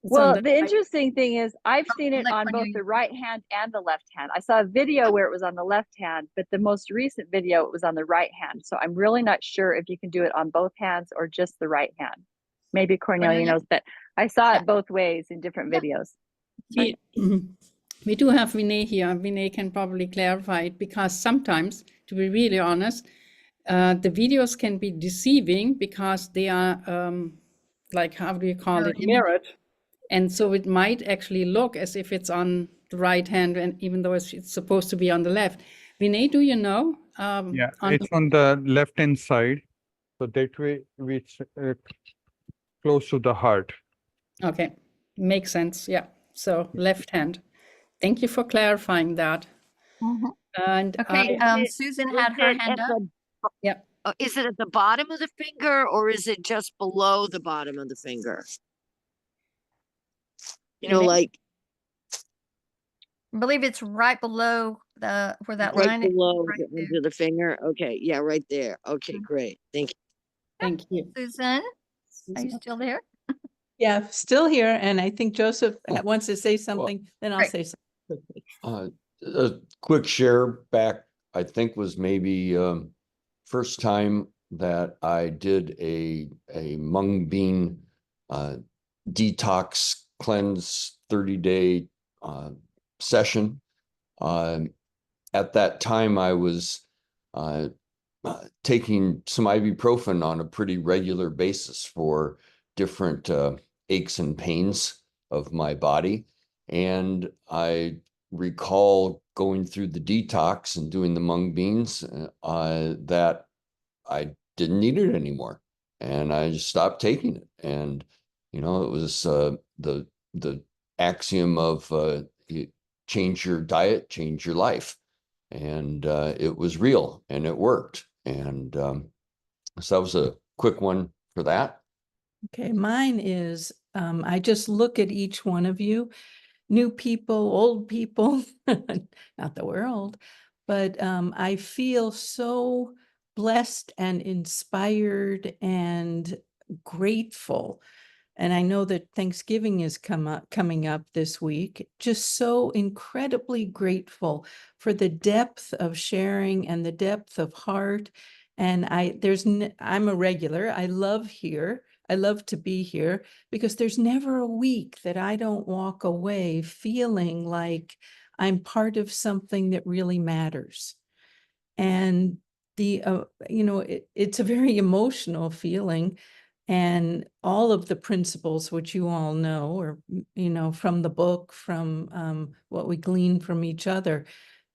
Well, the interesting thing is I've Oh, seen it like on when both you- the right hand and the left hand. I saw a video where it was on the left hand, but the most recent video, it was on the right hand. So I'm really not sure if you can do it on both hands or just the right hand. Maybe Cornelia knows, but I saw it both ways in different videos. We do have Vinay here. Vinay can probably clarify it, because sometimes, to be really honest, the videos can be deceiving because they are, how do you call it, mirrored. And so it might actually look as if it's on the right hand, and even though it's supposed to be on the left. Vinay, do you know? Yeah, On it's on the left-hand side. So that way, it's close to the heart. Okay, makes sense. Yeah. So left hand. Thank you for clarifying that. Mhm. And Okay, Susan had her hand up. yeah, Is it at the bottom of the finger or is it just below the bottom of the finger? You know, Vinay? like I believe it's right below the where that right line is, below right the there. end of the finger. Okay, yeah, right there. Okay, Mhm. great. Thank you. thank you. Susan, are you still there? Yeah, still here, and I think Joseph wants to say something, then I'll Great. say something quickly. A quick share back, I think was maybe first time that I did a mung bean detox cleanse 30-day session. At that time, I was taking some ibuprofen on a pretty regular basis for different aches and pains of my body. And I recall going through the detox and doing the mung beans that I didn't need it anymore. And I just stopped taking it. And, you know, it was the axiom of you change your diet, change your life. And it was real and it worked. And so that was a quick one for that. Okay, mine is I just look at each one of you, new people, old people, not that we're old, but I feel so blessed and inspired and grateful. And I know that Thanksgiving is coming up this week. Just so incredibly grateful for the depth of sharing and the depth of heart. And I'm a regular. I love here. I love to be here because there's never a week that I don't walk away feeling like I'm part of something that really matters. And it's a very emotional feeling. And all of the principles, which you all know, or, from the book, from what we glean from each other,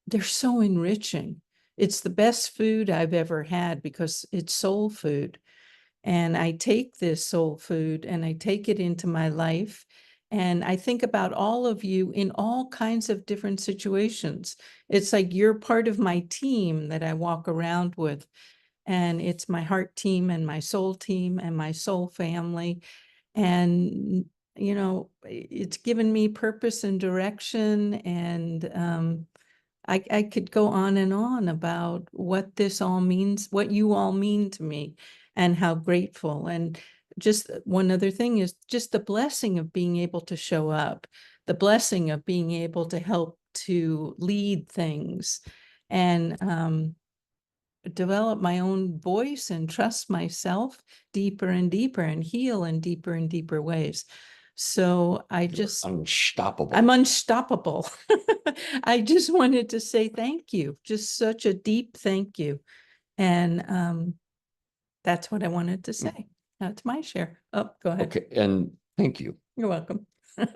they're so enriching. It's the best food I've ever had because it's soul food. And I take this soul food and I take it into my life. And I think about all of you in all kinds of different situations. It's like you're part of my team that I walk around with. And it's my heart team and my soul team and my soul family. And, it's given me purpose and direction. And I could go on and on about what this all means, what you all mean to me, and how grateful. And just one other thing is just the blessing of being able to show up, the blessing of being able to help to lead things and develop my own voice and trust myself deeper and deeper and heal in deeper and deeper ways. So I'm unstoppable. I just wanted to say thank you, just such a deep thank you. And that's what I wanted to say. That's my share. Oh, go ahead. Okay, and thank you. You're welcome.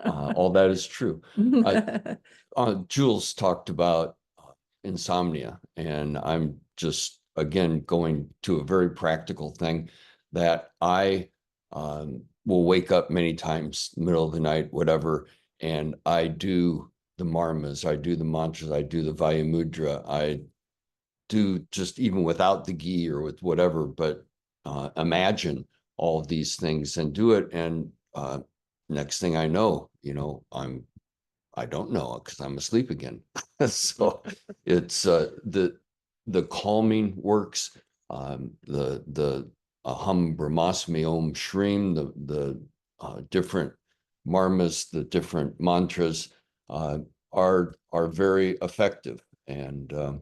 All that is true. Jules talked about insomnia, and I'm just, again, going to a very practical thing that I will wake up many times, middle of the night, whatever, and I do the marmas, I do the mantras, I do the Vayamudra, I do just even without the ghee or with whatever, but imagine all of these things and do it. And next thing I know, I don't know because I'm asleep again. So it's the calming works, the Aham Brahmasmi Om Shrim, the different marmas, the different mantras are very effective, and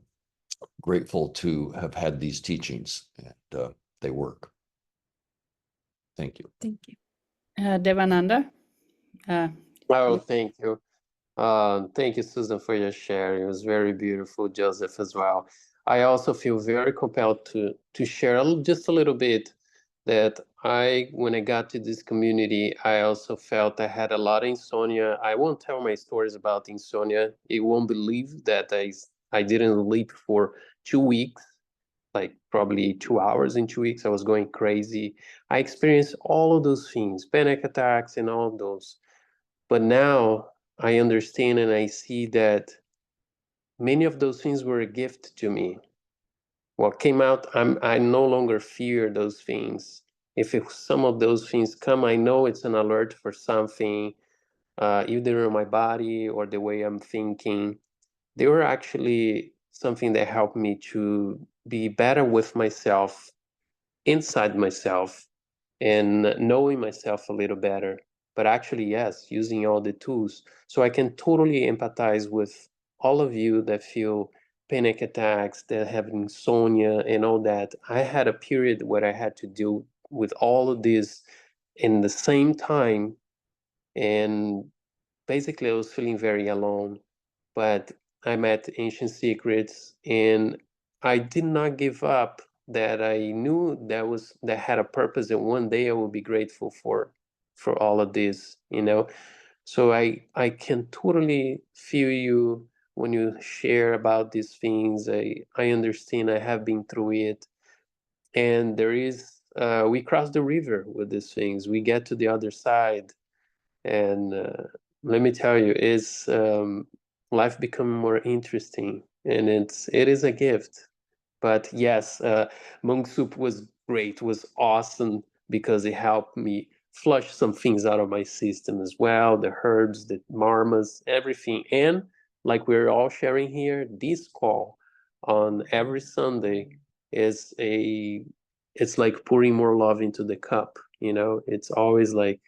grateful to have had these teachings, and they work. Thank you. Thank you. Devananda. Oh, thank you. Thank you, Susan, for your sharing. It was very beautiful, Joseph, as well. I also feel very compelled to share just a little bit that when I got to this community, I also felt I had a lot of insomnia. I won't tell my stories about insomnia. You won't believe that I didn't sleep for 2 weeks, like probably 2 hours in 2 weeks. I was going crazy. I experienced all of those things, panic attacks and all of those. But now I understand and I see that many of those things were a gift to me. What came out, I no longer fear those things. If some of those things come, I know it's an alert for something, either in my body or the way I'm thinking. They were actually something that helped me to be better with myself, inside myself, and knowing myself a little better. But actually, yes, using all the tools. So I can totally empathize with all of you that feel panic attacks, that have insomnia and all that. I had a period where I had to deal with all of this in the same time. And basically, I was feeling very alone. But I met Ancient Secrets, and I did not give up. That I knew that had a purpose, and one day I will be grateful for all of this, you know. So I can totally feel you when you share about these things. I understand. I have been through it, and there is we cross the river with these things. We get to the other side, and let me tell you, is life become more interesting, and it is a gift. But yes, monk soup was great, was awesome, because it helped me flush some things out of my system as well, the herbs, the marmas, everything. And like we're all sharing here, this call on every Sunday is it's like pouring more love into the cup, you know. It's always like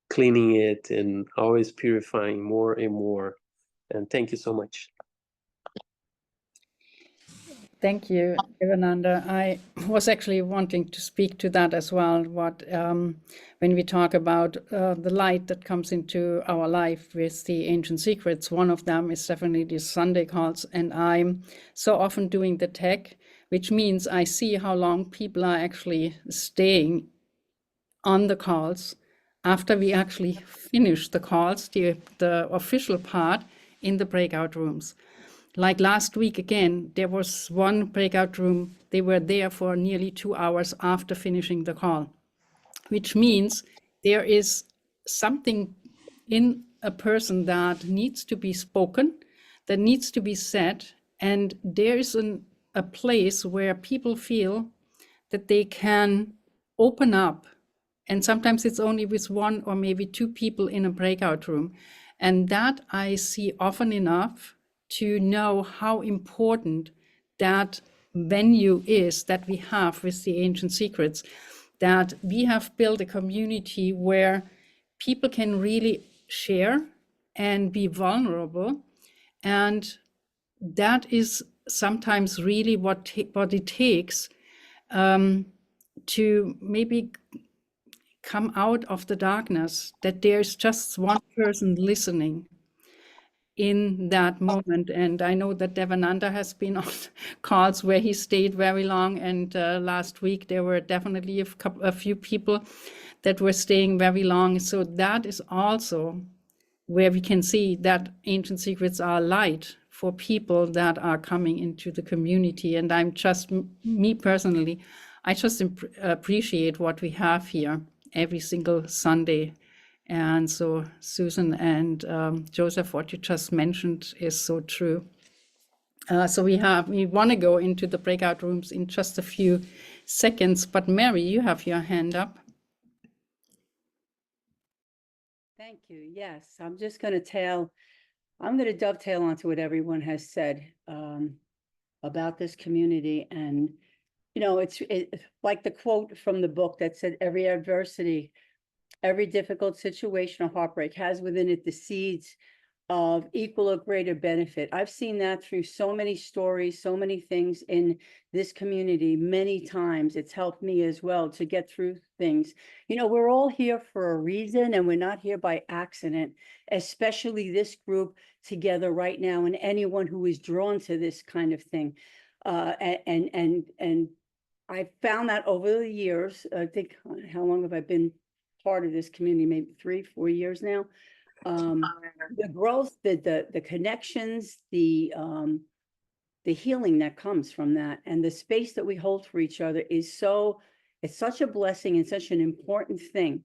cleaning it and always purifying more and more. And thank you so much. Thank you, Devananda. I was actually wanting to speak to that as well. When we talk about the light that comes into our life with the ancient secrets, one of them is definitely the Sunday calls. And I'm so often doing the tech, which means I see how long people are actually staying on the calls after we actually finish the calls, the official part, in the breakout rooms. Like last week again, there was one breakout room. They were there for nearly 2 hours after finishing the call, which means there is something in a person that needs to be spoken, that needs to be said. And there is a place where people feel that they can open up. And sometimes it's only with one or maybe two people in a breakout room. And that I see often enough to know how important that venue is that we have with the ancient secrets, that we have built a community where people can really share and be vulnerable. And that is sometimes really what it takes to maybe come out of the darkness, that there's just one person listening in that moment. And I know that Devananda has been on calls where he stayed very long, and last week there were definitely a few people that were staying very long. So that is also where we can see that ancient secrets are light for people that are coming into the community. And I'm just, me personally, I just appreciate what we have here every single Sunday. And so Susan and Joseph, what you just mentioned is so true. So we want to go into the breakout rooms in just a few seconds, but Mary, you have your hand up. Thank you. Yes, I'm going to dovetail onto what everyone has said about this community. And, you know, it's like the quote from the book that said, every adversity, every difficult situation or heartbreak has within it the seeds of equal or greater benefit. I've seen that through so many stories, so many things in this community. Many times it's helped me as well to get through things. You know, we're all here for a reason, and we're not here by accident, especially this group together right now, and anyone who is drawn to this kind of thing. And I found that over the years. I think, how long have I been part of this community? Maybe 3-4 years now. The growth, the connections, the the healing that comes from that, and the space that we hold for each other is it's such a blessing and such an important thing.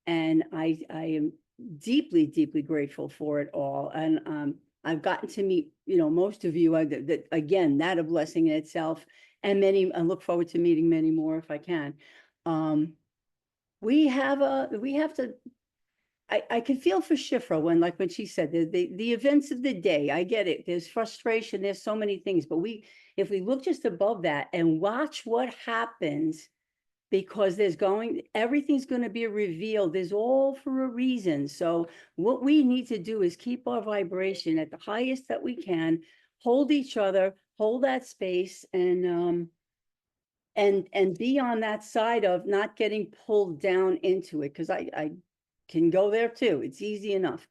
And I am deeply, deeply grateful for it all. And I've gotten to meet, most of you, again, that a blessing in itself, and I look forward to meeting many more if I can. We have to, I can feel for Shifra when she said the events of the day. I get it. There's frustration. There's so many things, but if we look just above that and watch what happens, because everything's going to be revealed. There's all for a reason. So what we need to do is keep our vibration at the highest that we can, hold each other, hold that space, and be on that side of not getting pulled down into it. Because I can go there too. It's easy enough.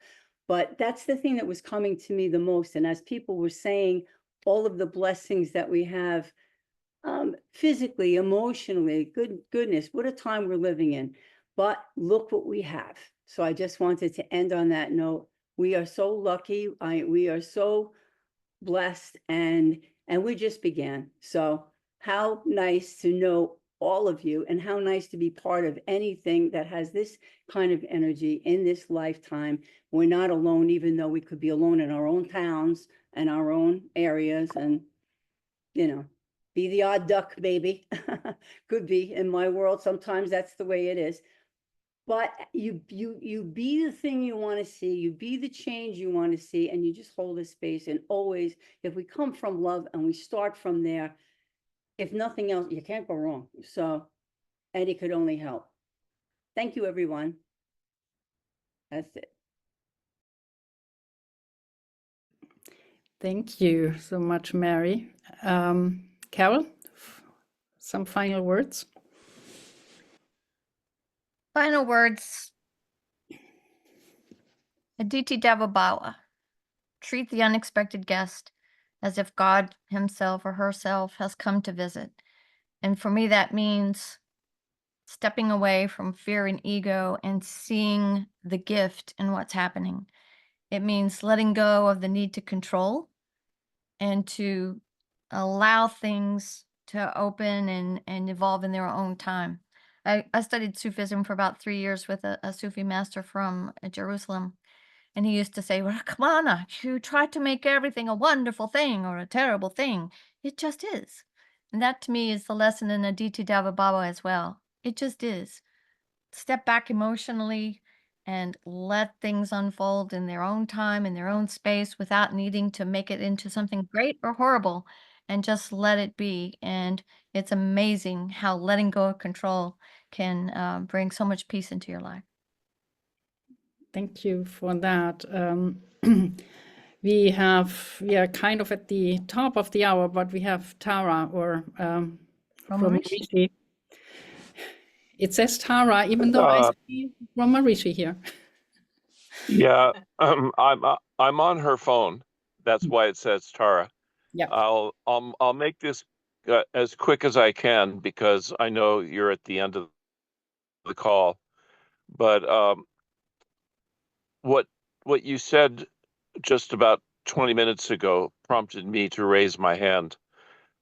But that's the thing that was coming to me the most. And as people were saying, all of the blessings that we have, physically, emotionally, goodness, what a time we're living in. But look what we have. So I just wanted to end on that note. We are so lucky. We are so blessed, and we just began. So how nice to know all of you, and how nice to be part of anything that has this kind of energy in this lifetime. We're not alone, even though we could be alone in our own towns and our own areas, and be the odd duck, maybe. Could be in my world. Sometimes that's the way it is. But you be the thing you want to see, you be the change you want to see, and you just hold the space. And always, if we come from love and we start from there, if nothing else, you can't go wrong. So, and it could only help. Thank you, everyone. That's it. Thank you so much, Mary. Carol, some final words? Final words. Aditi Devabhawa. Treat the unexpected guest as if God himself or herself has come to visit. And for me, that means stepping away from fear and ego and seeing the gift in what's happening. It means letting go of the need to control and to allow things to open and evolve in their own time. I studied Sufism for about 3 years with a Sufi master from Jerusalem. And he used to say, well, come on, you try to make everything a wonderful thing or a terrible thing. It just is. And that to me is the lesson in Aditi Devabhawa as well. It just is. Step back emotionally and let things unfold in their own time, in their own space, without needing to make it into something great or horrible, and just let it be. And it's amazing how letting go of control can bring so much peace into your life. Thank you for that. We are kind of at the top of the hour, but we have Tara or Rishi. It says Tara, even though I see Rishi here. Yeah, I'm on her phone. That's why it says Tara. Yeah. I'll make this as quick as I can, because I know you're at the end of the call. But what you said just about 20 minutes ago prompted me to raise my hand.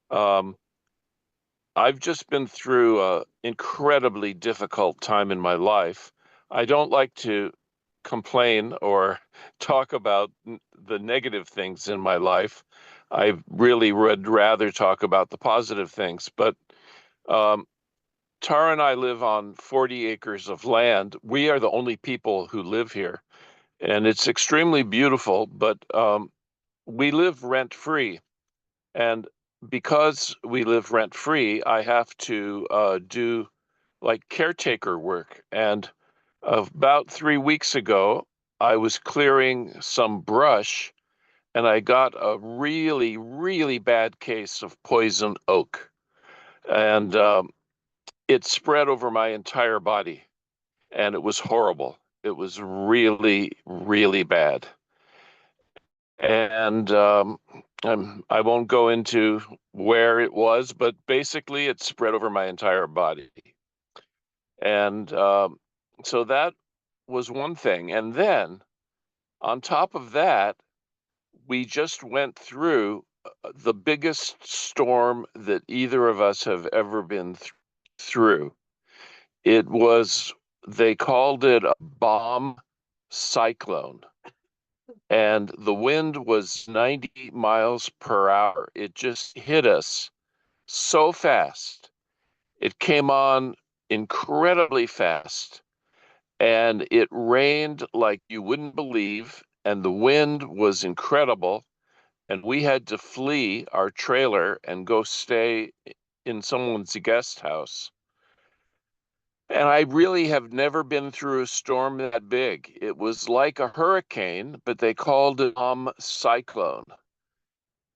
I've just been through an incredibly difficult time in my life. I don't like to complain or talk about the negative things in my life. I really would rather talk about the positive things. But Tara and I live on 40 acres of land. We are the only people who live here, and it's extremely beautiful, but we live rent-free. And because we live rent-free, I have to do like caretaker work. And about 3 weeks ago, I was clearing some brush, and I got a really, really bad case of poison oak. And it spread over my entire body, and it was horrible. It was really, really bad. And I won't go into where it was, but basically it spread over my entire body. And so that was one thing. And then on top of that, we just went through the biggest storm that either of us have ever been through. It was, they called it a bomb cyclone. And the wind was 90 miles per hour. It just hit us so fast. It came on incredibly fast. And it rained like you wouldn't believe. And the wind was incredible. And we had to flee our trailer and go stay in someone's guest house. And I really have never been through a storm that big. It was like a hurricane, but they called it cyclone.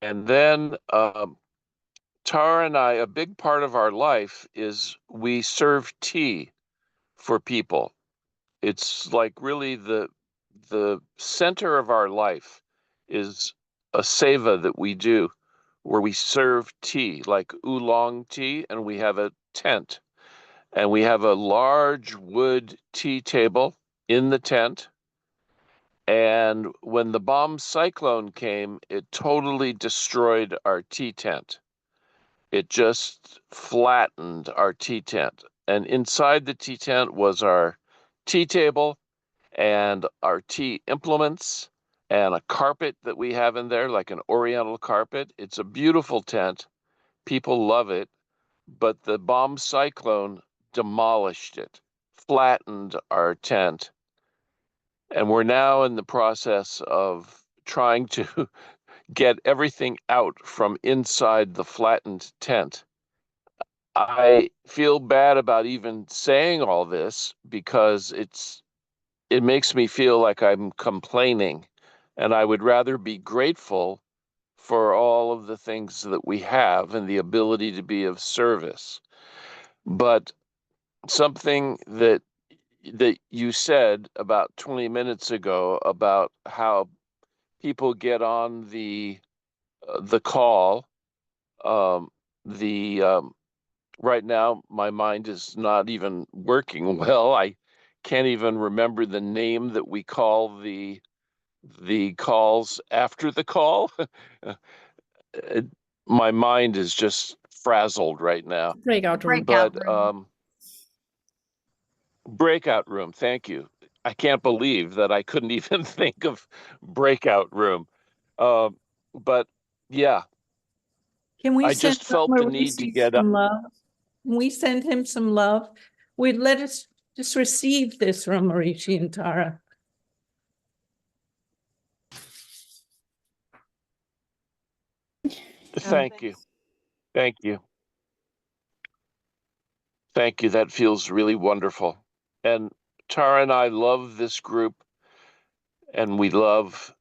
And then Tara and I, a big part of our life is we serve tea for people. It's like really the center of our life is a seva that we do where we serve tea, like oolong tea, and we have a tent. And we have a large wood tea table in the tent. And when the bomb cyclone came, it totally destroyed our tea tent. It just flattened our tea tent. And inside the tea tent was our tea table and our tea implements and a carpet that we have in there, like an oriental carpet. It's a beautiful tent. People love it. But the bomb cyclone demolished it, flattened our tent. And we're now in the process of trying to get everything out from inside the flattened tent. I feel bad about even saying all this because it makes me feel like I'm complaining, and I would rather be grateful for all of the things that we have and the ability to be of service. But something that you said about 20 minutes ago about how people get on the call, right now my mind is not even working well. I can't even remember the name that we call the calls after the call. My mind is just frazzled right now. Breakout room. Breakout But room. breakout room, thank you. I can't believe that I couldn't even think of breakout room. But yeah, Can we I send just felt the need to Mauricio get up. some love? Can we send him some love? Let us just receive this from Mauricio and Tara. Thank you. Thank you. Thank you. That feels really wonderful. And Tara and I love this group, and we love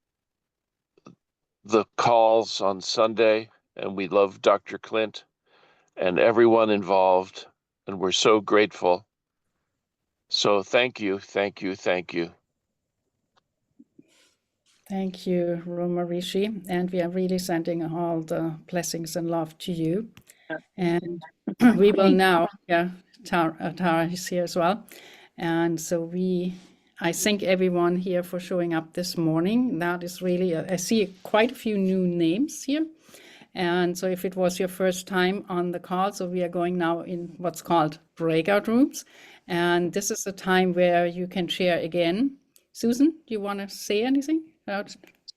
the calls on Sunday, and we love Dr. Clint and everyone involved, and we're so grateful. So thank you, thank you, thank you. Thank you, Roma Rishi. And we are really sending all the blessings and love to you. And we will now, Tara is here as well. And so I thank everyone here for showing up this morning. That is really, I see quite a few new names here. And so if it was your first time on the call, so we are going now in what's called breakout rooms. And this is a time where you can share again. Susan, do you want to say anything?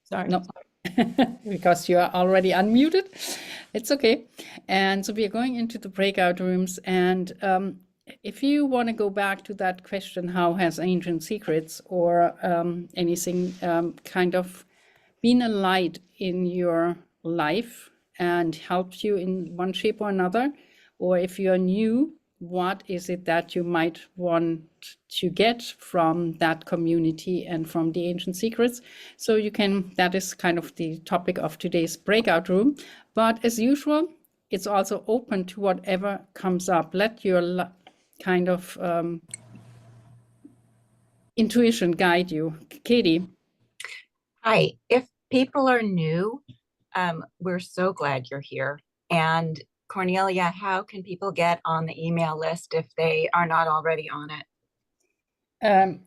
Sorry. No, because you are already unmuted. It's okay. And so we are going into the breakout rooms. And if you want to go back to that question, how has Ancient Secrets or anything kind of been a light in your life and helped you in one shape or another? Or if you're new, what is it that you might want to get from that community and from the Ancient Secrets? So you can, that is kind of the topic of today's breakout room. But as usual, it's also open to whatever comes up. Let your kind of intuition guide you. Katie. Hi, if people are new, we're so glad you're here. And Cornelia, how can people get on the email list if they are not already on it?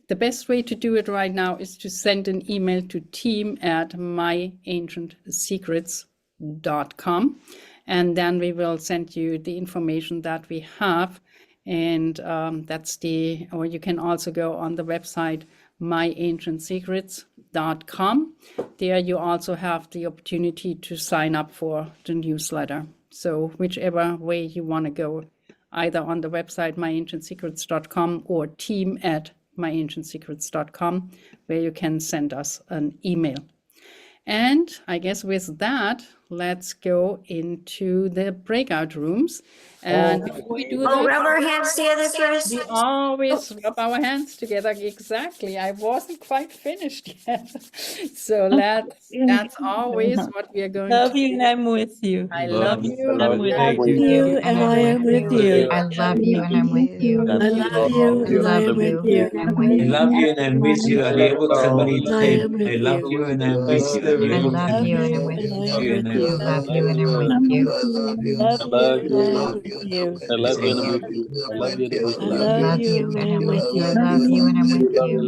the best way to do it right now is to send an email to team@myancientsecrets.com, and then we will send you the information that we have. And or you can also go on the website myancientsecrets.com. There you also have the opportunity to sign up for the newsletter. So whichever way you want to go, either on the website myancientsecrets.com or team@myancientsecrets.com, where you can send us an email. And I guess with that, let's go into the breakout rooms. And before we do that, rub our hands together first. we always rub our hands together. Exactly. I wasn't quite finished yet. So that's always what we are going Love to you do. and I'm with you. I love you. and I'm with Love you. and I am with you. I love you and I'm with you. I love you and I am with you. I love you and I'm with you. אני אוהב אתכם ואני And I איתכם. am with I love you. you and I'm with you. אני I אוהב love אתכם. you and I'm with And I you. am with you. Love you and I'm with you. Love you and I am with you. I love you and I'm with you. I love you and I'm with I you. love Love you you and and I'm I'm with with you. I you. love you and I'm with you.